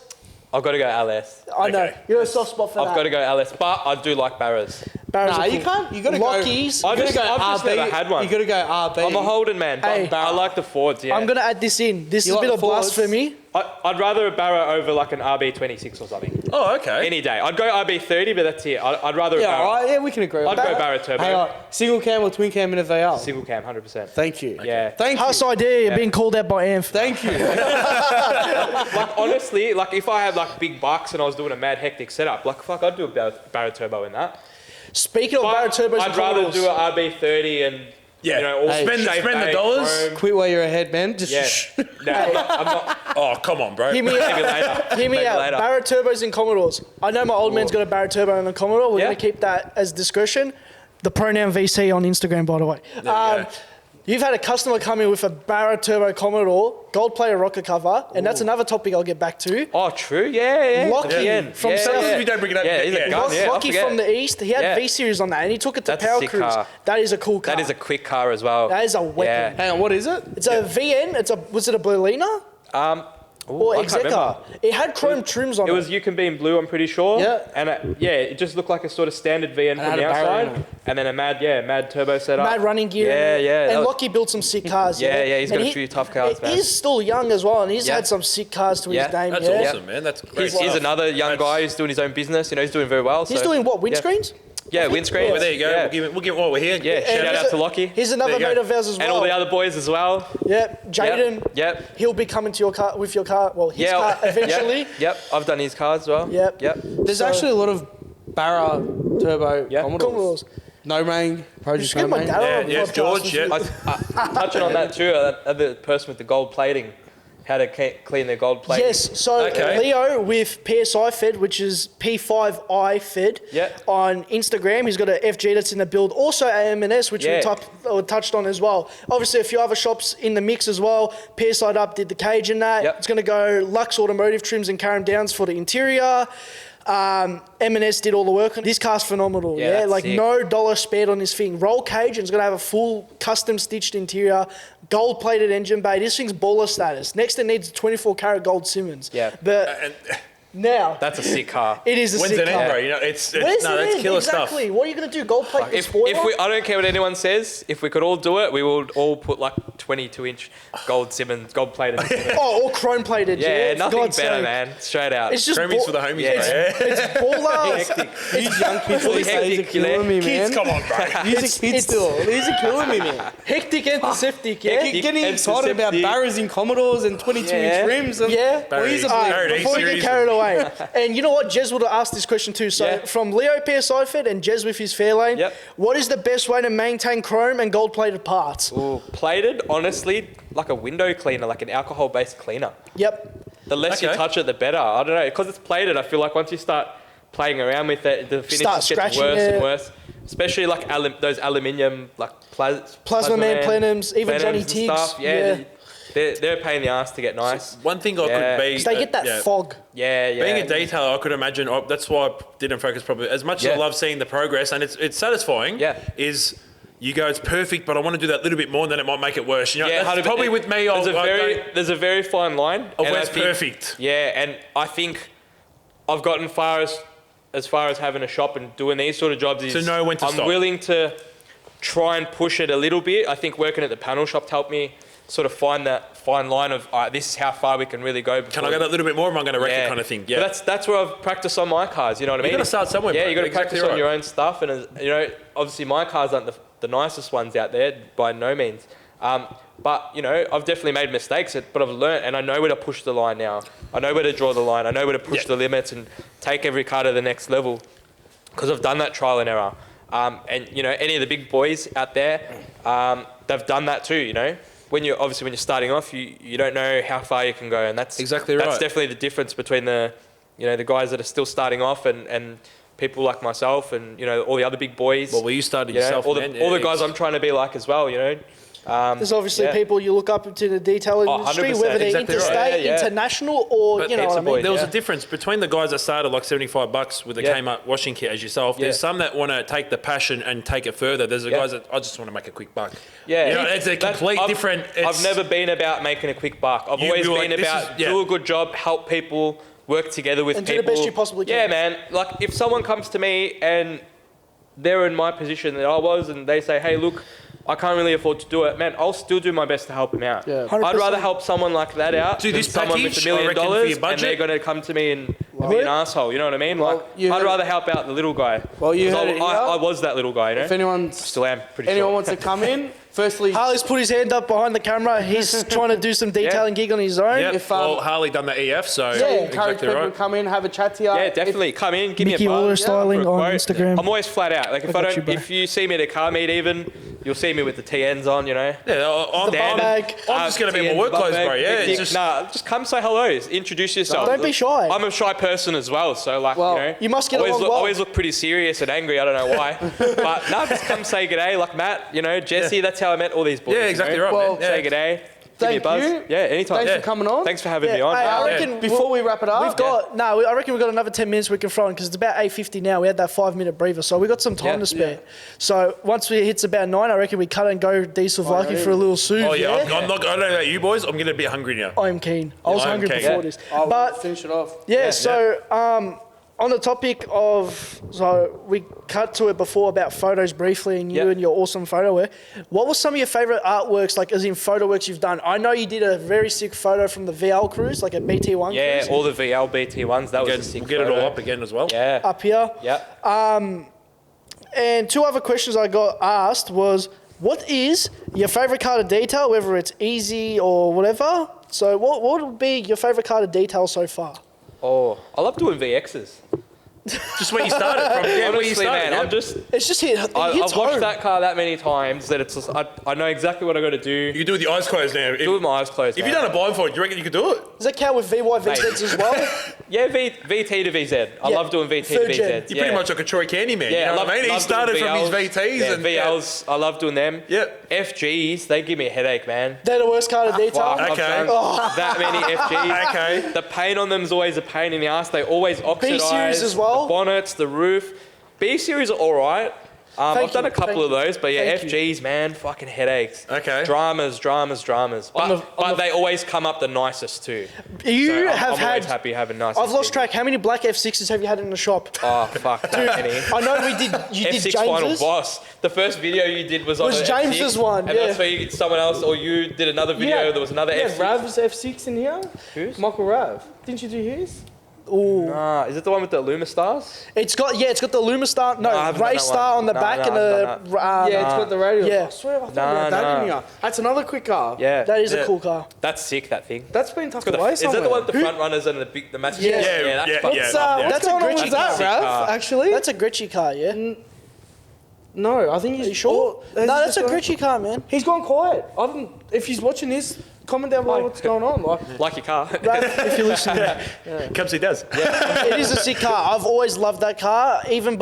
I've got to go LS. I know. Okay. You're a soft spot for I've that. got to go LS, but I do like Barras. Barras Nah, are you cool. can't. You got to Lockies. go. I've You got to just go RB. never had one. You got to go RB. I'm a Holden man. Hey. I like the Fords, yeah. I'm going to add this in. This You is a like bit of the Fords? blasphemy. I'd rather a Barra over like an RB26 or something. Oh, okay. Any day. I'd go RB30, but that's it. I'd rather a Yeah, Barra. all right, yeah, we can agree. I'd on go that. Barra Turbo. Hang on, single cam or twin cam in a VL? Single cam, 100%. Thank you. Yeah. Thank you. Hus idea, you're being called out by Amph. Thank you. Like, honestly, like if I had like big bucks and I was doing a mad hectic setup, like fuck, I'd do a Barra Turbo in that. Speaking of Barra But Turbos I'd and rather Commodores, do an RB30 and all Spend shaved the bay, dollars. chrome. Quit while you're ahead, man. Just Yeah. No, I'm not. Oh, come on, bro. hear me Maybe out. later. Hear me Maybe out. later. Barra Turbos and Commodores. I know my old man's got a Barra Turbo and a Commodore. We're Yeah. going to keep that as discretion. The pronoun VC on Instagram, by the way. go. You've had a customer come in with a Barra Turbo Commodore, gold player rocker cover, and that's another topic I'll get back to. Oh, true. Yeah. Lockie At the end. from yeah, South- yeah. If you don't bring it up, Yeah, he's a yeah. gun, yeah, I Lockie forget. from the East, he had Yeah. V-Series on that, and he took it to That's a Power sick Cruise. car. That is a cool car. That is a quick car as well. That is a weapon. Yeah. hang on. What is it? It's a VN. Was it a Berliner? or I can't Execa. remember. It had chrome trims on it. It was Yukon Bean blue, I'm pretty sure. Yeah. And it just looked like a sort of standard VN from had the a barra in outside. it. And then a mad turbo setup. Mad running gear. Yeah, yeah. And that was- Lockie built some sick cars. Yeah, he's got And a few tough cars, man. He's still young as well, and he's Yeah. had some sick cars to Yeah. his name. That's yeah. awesome, man. That's great. He's another young guy who's doing his own business. You know, he's doing very well. He's so- doing what, Yeah. windscreens? Yeah, windscreens. Well, there you go. Yeah, We'll give it while we're here. yeah shout And out to Lockie. He's another There you mate go. of ours as well. And all the other boys as well. Yep, Jaden. Yep. He'll be coming to your car with your car. Well, his Yeah. car eventually. Yep. I've done his cars as well. Yep. There's So- actually a lot of Barra turbo Yeah. Commodores. No main, Project Just No get my main. dad on the Yeah, podcast. George, yeah. Touching on that too, the person with the gold plating, how to clean their gold plating. Yes, so Okay. Leo with PSI Fed, which is P5I Fed, Yeah. on Instagram. He's got an FG that's in the build. Also AM&S, which Yeah. we touched on as well. Obviously, a few other shops in the mix as well. PSI Up did the cage in that. Yep. It's going to go Lux Automotive Trims and Carrum Downs for the interior. M&S did all the work. This car's phenomenal. Yeah, Yeah, that's like sick. no dollar spared on this thing. Roll cage, and it's gonna have a full custom stitched interior, gold plated engine bay. This thing's baller status. Next, it needs a 24 karat gold Simmons. Yeah. but now That's a sick car. it is a When's sick it end, car. bro? You know, it's Where's no, it that's end? killer Exactly. stuff. What are you gonna do? Gold plate the If spoiler? I don't care what anyone says, if we could all do it, we would all put like 22-inch gold Simmons, gold plated. or chrome plated. Yeah, for nothing God's better, sake. man. Straight out. It's just Chromies for the homies, Yeah. bro. Yeah. It's baller. hectic. These young kids Fully these days are hectic, you know. killing me, man. Kids, come on, bro. These are kids still. These are killing me, man. Hectic antiseptic. Yeah. Getting excited about Antiseptic. Barras and Commodores and 22-inch Yeah. rims. And Yeah. Please, Barry, please. Before we get seriously. carried away, and you know what, Jez would have asked this question too. So Yeah. from Leo PSI Fed and Jez with his Fairlane, Yep. what is the best way to maintain chrome and gold plated parts? Ooh, plated, honestly, like a window cleaner, like an alcohol-based cleaner. Yep. The less you Okay. touch it, the better. I don't know, because it's plated. I feel like once you start playing around with it, the finish Start just gets scratching worse it. and worse. Especially like those aluminium, like Plasma Man plenums, even Johnny and Tiggs. stuff. Yeah, they're a pain in the ass to get nice. One thing I Yeah. could be... 'Cause they get that yeah. fog. Yeah. Being a detailer, I could imagine, that's why I didn't focus probably, as much as I Yeah. love seeing the progress, and it's satisfying, Yeah. is you go, it's perfect, but I want to do that little bit more, and then it might make it worse. You know, Yeah, that's probably with me, there's a very fine line. of and I where's think- perfect. Yeah, and I think I've gotten as far as having a shop and doing these sort of jobs is To know when to I'm stop. willing to try and push it a little bit. I think working at the panel shop helped me sort of find that fine line of this is how far we can really go. Can I go that little bit more, or am I going to wreck it kind of thing? Yeah. But that's where I've practiced on my cars, you know what I mean? You gotta start somewhere, Yeah, bro. you got to Exactly practice on right. your own stuff. And, you know, obviously my cars aren't the nicest ones out there by no means. But, you know, I've definitely made mistakes, but I've learned and I know where to push the line now. I know where to draw the line. I know where to push the limits and take every car to the next level because I've done that trial and error. And, you know, any of the big boys out there, they've done that too, you know. When you're starting off, you don't know how far you can go, and that's Exactly That's right. definitely the difference between the guys that are still starting off and people like myself and all the other big boys. Well, you started you know, yourself, all man. the guys I'm trying to be like as well. You know, There's obviously yeah. people you look up to the detailing Oh, industry, 100%, whether they're exactly right. interstate, Yeah, yeah. international, or But you know heaps what I of mean. boys. There was Yeah. a difference between the guys that started like $75 with a Yeah. Kmart washing kit as yourself. There's Yeah. some that want to take the passion and take it further. There's the Yeah. guys that I just want to make a quick buck. Yeah, You know, it's a complete different. I've never been about making a quick buck. I've always were been like, this about is- yeah. do a good job, help people, work together with And do people. the best you possibly can. Yeah, man. Like if someone comes to me and they're in my position that I was, and they say, "Hey, look, I can't really afford to do it," man, I'll still do my best to help them out. Yeah. 100%. I'd rather help someone like that out Do than this someone with package, $1 million I reckon, for your and budget. they're going to come to me and be an asshole. You know what I mean? Like, you I'd heard- rather help out the little guy. Well, you 'Cause heard it here. I was that little guy, you know? If anyone's Still am, pretty anyone sure. wants to come in, firstly, Harley's put his hand up behind the camera. He's trying to do some detailing gig on his own. Yep. If, Well, Harley done the EF, so Yeah. encourage exactly people right. to come in, have a chat to you. Yeah, definitely. Come in, give Mickey me a Waller buzz. styling for a on quote. Instagram. I'm always flat out. Like got you, bro. if you see me at a car meet, even you'll see me with the TNs on. You know. Yeah, I'm bag. just going to be in my TN, work clothes, bag, bro. Yeah, hectic. it's just Nah, just come say hello. Introduce yourself. Don't be shy. I'm a shy person as well, so like Well, you know, you must get always along look, well. always look pretty serious and angry. I don't know why, but no, just come say g'day. Like Matt, Jesse. That's how I met all these boys. Yeah, exactly right, Well, man. Yeah. Say g'day. give me a Thank buzz. you. Yeah, anytime. Thanks Yeah. for coming on. Thanks for having me Yeah, on. hey, I reckon Before we wrap it up, I reckon we've got another 10 minutes we can throw in because it's about 8:50 now. We had that 5-minute breather, so we got some time to spare. So once we hits about 9, I reckon we cut and go diesel Viking for a little soup. Oh, yeah. I'm not, I don't know about you boys. I'm getting a bit hungry now. I am keen. I was hungry before this. I'll But finish it off. on the topic of, so we cut to it before about photos briefly and you and your awesome photo work. What was some of your favourite artworks, like as in photo works you've done? I know you did a very sick photo from the VL cruise, like a BT1 cruise. Yeah, all the VL BT1s. That was a sick We'll get it photo. all up again as well. Yeah. Up here. Yeah. And 2 other questions I got asked was, what is your favourite car to detail, whether it's easy or whatever? So what would be your favourite car to detail so far? Oh, I love doing VXs. Just where you started from. Yeah, where you Honestly, started. man, I'm just... It's just hit. I've watched that car that many times that it's just, I know exactly what I got to do. You can do it with your eyes closed now. Do it with my eyes closed. If man. you've done a blindfold, do you reckon you could do it? Does that count with VY VZs as well? Yeah, VT to VZ. I love doing VT to third VZ. gen. You're pretty much like a Troy Candy man. Yeah, you know I love, what I mean? He love started doing from his VLs. VTs Yeah, and VLs. I love doing them. Yep. FGs, they give me a headache, man. They're the worst car to detail. Fuck, I've Okay. done that many FGs. Okay. The paint on them is always a pain in the ass. They always oxidize. B-series as well? The bonnets, the roof. B-series are all right. I've done a couple of those, but yeah, Thank FGs, man, fucking headaches. Okay. Dramas. But they always come up the nicest too. You So have I'm had. always happy having nice. I've lost FGs. track. How many black F6s have you had in the shop? Oh fuck, that many. I know we did. You did F6 Final James's. Boss. The first video you did was on Was an James's F6, one, and that's where someone else or you did another video. There was another Yeah, F6. Rav's F6 in here. Whose? Michael Rav. Didn't you do his? Ooh. Nah, is it the one with the Luma stars? It's got the Luma Star. No, I haven't done race that star one. on the No, back no, and I've the. done Yeah, it's got the radio. Yeah. I swear I thought Nah, we had that nah. in here. That's another quick car. Yeah. That is Yeah. a cool car. That's sick, that thing. That's been tucked Got the- away is that somewhere. the one with the front runners and the massive? Yeah. that's Yeah, fucking yeah. What's, Yeah. what's That's a going on Gritchy with that, sick Rav, car. actually? That's a Gritchy car, yeah. No, I think he's... Are you sure? No, that's a Gritchy car, man. He's gone quiet. If he's watching this, comment down below what's going on. Like your car. If you're listening. Come see Daz. It is a sick car. I've always loved that car. Even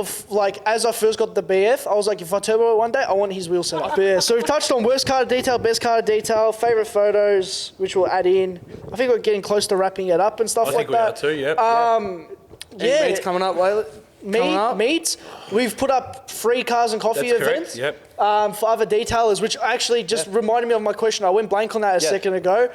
as I first got the BF, I was like, if I turbo it one day, I want his wheel setup. But yeah, so we've touched on worst car to detail, best car to detail, favourite photos, which we'll add in. I think we're getting close to wrapping it up and stuff I like think we are that. too, yep. Yeah, Meets coming up later. meets. We've put up free cars and coffee That's events correct, yep. for other detailers, which actually just reminded me of my question. I went blank on that a second ago.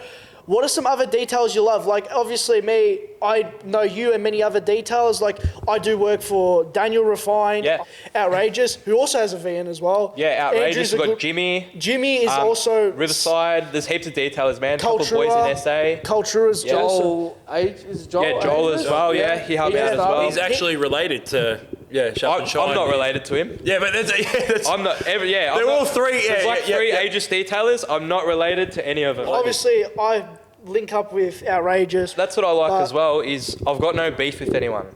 What are some other details you love? Like, obviously, me, I know you and many other detailers. Like, I do work for Daniel Refined, Outrageous, who also has a VN as well. Yeah, Outrageous. Andrew's a We've got good- Jimmy. Jimmy is also... Riverside. There's heaps of detailers, man. Couple of boys in SA. Cultura's Joel is Joel. Yeah, Joel as well. Yeah, he helped me out as well. He's actually related to, Sharp and Shine. I'm not related to him. Yeah, but that's I'm not. They're all three. There's Yeah, like three Aegis detailers. I'm not related to any of them. Obviously, I link up with Outrageous. That's what I like as well. Is I've got no beef with anyone.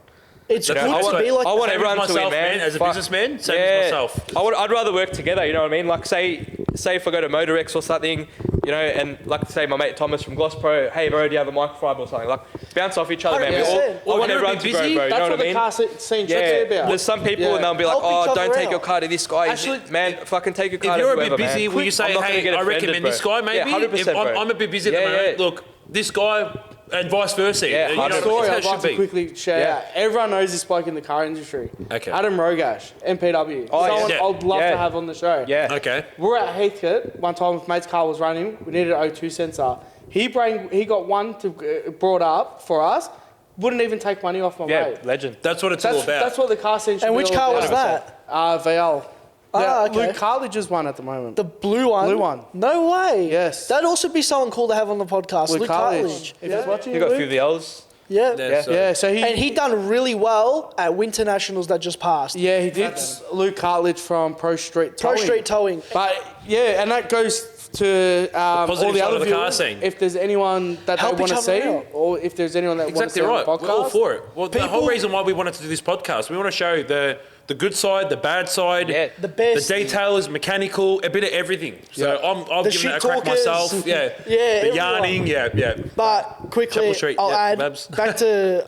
It's good I want, to be like I want that. everyone to win, myself, man. As a But- businessman, same as myself. I'd rather work together, you know what I mean? Like, say if I go to Motorex or something, you know, and like say my mate Thomas from Gloss Pro, hey bro, do you have a microfiber or something? Like, bounce off each other, man. 100%. I want everyone to grow, bro. You know That's what I what the mean? car scene Yeah, about. there's some people and they'll be like, Help each oh, other don't take out. your car to this guy. Actually, Man, fucking take your car If to you're a whoever, bit busy, man. will you say, I'm not gonna hey, get I offended, recommend bro. this guy, maybe? Yeah, 100%, bro. I'm a bit busy at the Yeah, moment. yeah. Look, this guy, and vice versa. Yeah, You know, 100%. Story that's I'd how it like to should be. quickly share out. Everyone knows this bloke in the car industry. Okay. Adam Rogash, MPW. Oh, yeah. Someone Yeah. I'd love Yeah. to have on the show. Yeah. Okay. We're at Heathcote one time. If mate's car was running, we needed an O2 sensor. He got one brought up for us. Wouldn't even take money off my Yeah, mate. legend. That's what it's all about. That's what the car scene should And be which all car about. was that? VL. Okay. Luke Cartledge's one at the moment. The blue one? Blue one. No way. Yes. That'd also be someone cool to have on the podcast. Luke Cartledge. Cartledge. If he's watching, You got a Luke. few of the L's. Yeah. Yeah, so he... And he done really well at Winter Nationals that just passed. Yeah, he did. Luke Cartledge from Prostreet Talk Prostreet Towing. But yeah, and that goes to all positive the side other of the car viewers. scene. If there's anyone that Help they want each to other see, out. or if there's anyone that Exactly wants to right. see We're on the all podcast, for it. Well, the whole reason why we wanted to do this podcast, we want to show the good side, the bad side, Yeah. The best. the detailers, mechanical, a bit of everything. So I'm The giving it a shit crack talkers. myself. Yeah. Yeah, The everyone. yarning. Yeah. But quickly, Chapel Street, I'll yeah, add Babs. back to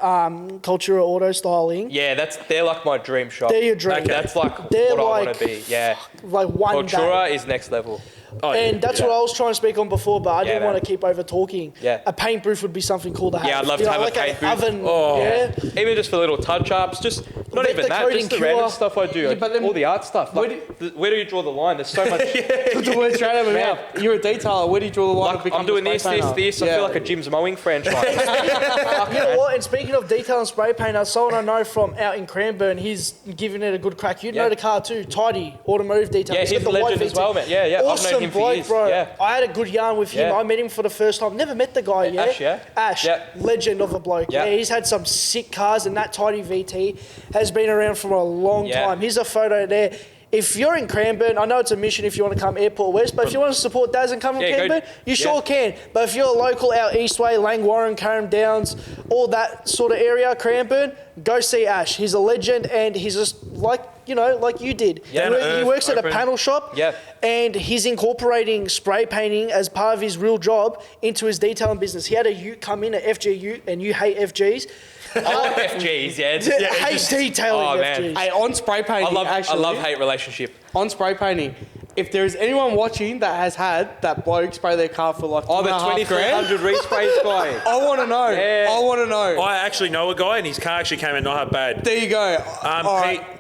Cultura Auto Styling. Yeah, they're like my dream shop. They're your dream. That's like They're what I like- want to be. Yeah. Like one Cultura day. is next level. And that's what I was trying to speak on before, but I didn't want to keep over talking. Yeah. A paint booth would be something cool to have. Yeah, I'd love to have like a paint booth. Oven, Even just for little touch-ups, just not Let even the that, coating just the cure. random stuff I do. Yeah, but then- all the art stuff. Like, where do you draw the line? There's so much. Put the words straight out of my mouth. You're a detailer. Where do you draw the line? Like, I'm doing this. I feel like a Jim's mowing franchise. You know what? And speaking of detail and spray painter, someone I know from out in Cranbourne, he's giving it a good crack. You know the car too, Tidy Automotive Detail. Yeah, he's a legend as well, man. Yeah, yeah. Awesome I've known him for bloke, years. bro. Yeah. I had a good yarn with him. Yeah. I met him for the first time. Never met the guy yet. Ash, yeah? Ash, Yeah. legend of a bloke. Yeah. Yeah, he's had some sick cars, and that Tidy VT has been around for a long time. Here's a photo there. If you're in Cranbourne, I know it's a mission if you want to come Airport West, but if you want to support Dazz and come from Cranbourne, you sure can. But if you're local out East Way, Lang Warren, Carrum Downs, all that sort of area, Cranbourne, go see Ash. He's a legend, and he's just like you did. Yeah. He works at a panel shop, and he's incorporating spray painting as part of his real job into his detailing business. He had a ute come in, at FG ute, and you hate FGs. I like FGs, Hate detailing FGs. Hey, on spray painting, I love hate relationship. On spray painting, if there's anyone watching that has had that bloke spray their car for like the 2,300 resprays guy. I want to know. Yeah. I want to know. I actually know a guy, and his car actually came in not bad. There you go.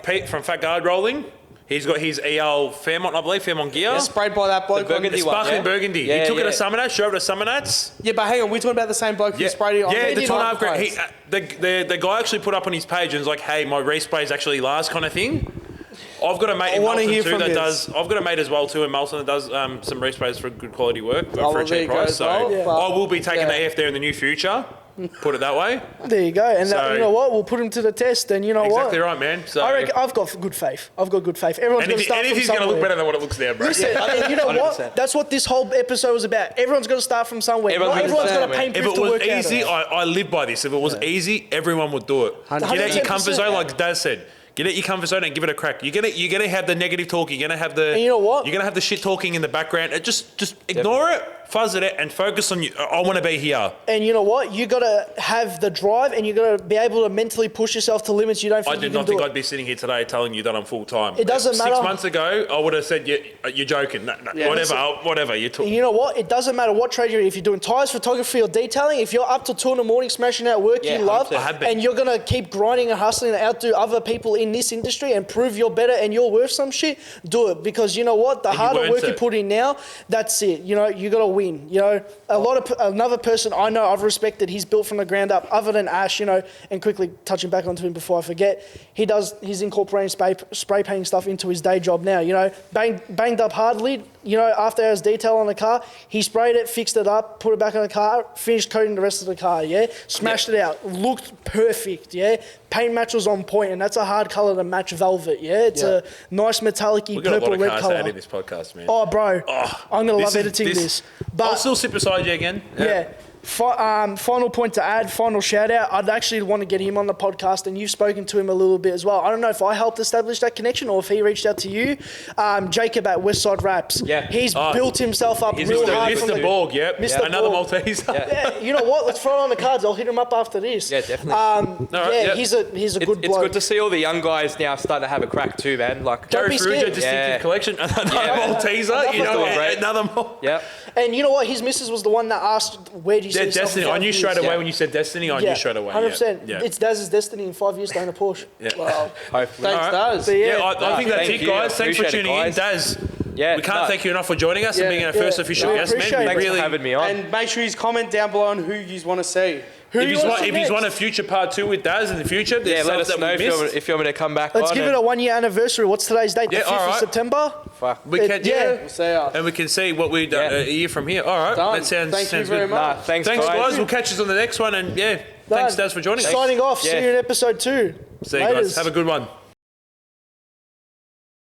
Pete from Fat Guard Rolling. He's got his EL Fairmont, I believe, Fairmont gear. Sprayed by that bloke. Burgundy It's one, sparkling burgundy. Yeah, he took it yeah. to Summernats, drove it to Summernats. Yeah, but hang on, we're talking about the same bloke who sprayed it on Yeah, the the 2.5 grand. The guy actually put up on his page and was like, "Hey, my resprays actually last," kind of thing. I've got a mate in Melton too that does. I've got a mate as well too in Melton that does some resprays for good quality work for a cheap price. So I will be taking the AF there in the near future. Put it that way. There you go. And you know what? We'll put him to the test. And you know what? Exactly right, man. So I reckon I've got good faith. Everyone's going to start and if from he's going to somewhere. look better than what it looks now, bro. Listen, you know 100%. What? That's what this whole episode was about. Everyone's going to start from somewhere. Not everyone's got a paint If booth it to work was easy, out of. I live by this. If it was easy, everyone would do it. 100%. Get out your comfort zone, like Daz said. Get out your comfort zone and give it a crack. You're gonna have the negative talk. You're gonna have the. And you know what? You're gonna have the shit talking in the background. Just ignore it, fuzz it out, and focus on you. I want to be here. And you know what? You got to have the drive, and you got to be able to mentally push yourself to limits you don't think I you did can not do think it. I'd be sitting here today telling you that I'm full time. It doesn't matter. 6 months ago, I would have said you're joking. No, whatever. You took. And you know what? It doesn't matter what trade you're in. If you're doing tyres, photography, or detailing, if you're up till 2 a.m, smashing out work you love, 100%. I have been. and you're going to keep grinding and hustling and outdo other people in this industry and prove you're better and you're worth some shit, do it. Because you know what? The harder work you put in now, that's it. You know, you got to win. You know, another person I know I've respected, he's built from the ground up, other than Ash, you know, and quickly touching back onto him before I forget, he's incorporating spray painting stuff into his day job now. You know, banged up hard lid, you know, after hours detail on the car, he sprayed it, fixed it up, put it back on the car, finished coating the rest of the car, smashed it out, looked perfect, paint match was on point, and that's a hard colour to match velvet, it's a nice metallic-y purple red colour. Out in this podcast, man. Oh, bro, I'm going to love editing this. But I'll still sit beside you again. Final point to add, final shout out. I'd actually want to get him on the podcast, and you've spoken to him a little bit as well. I don't know if I helped establish that connection or if he reached out to you. Jacob at Westside Raps. He's built himself up real hard from the Borg. Mr. Another Borg. Maltese. You know what? Let's throw it on the cards. I'll hit him up after this. Yeah, definitely. He's a good bloke. It's good to see all the young guys now starting to have a crack too, man. Like Don't be scared. Distinctive collection. Another Malteser. Another Malteser. Yeah. And you know what? His missus was the one that asked, where do you see yourself Destiny. in 5 I knew years? straight away when you said Destiny. I knew straight away. 100%. It's Dazz's destiny in 5 years to own a Porsche. Wow. Hopefully. Thanks, Dazz. I think that's it, guys. Thanks for tuning in. Dazz, we can't thank you enough for joining us and being our first official guest, man. Thanks for having me on. And make sure you comment down below on who you want to see. If he's won a future part 2 with Dazz in the future, let us know if you want me to come back. Let's give it a 1 year anniversary. What's today's date? The 5th of September? We can, We'll see ya. and we can see what we've done a year from here. All right, Done. that sounds Thank you sounds very good. much. Thanks, Guys. We'll catch us on the next one, and thanks, Daz, for joining us. Signing off. See you in episode 2. See you guys. Have a good one.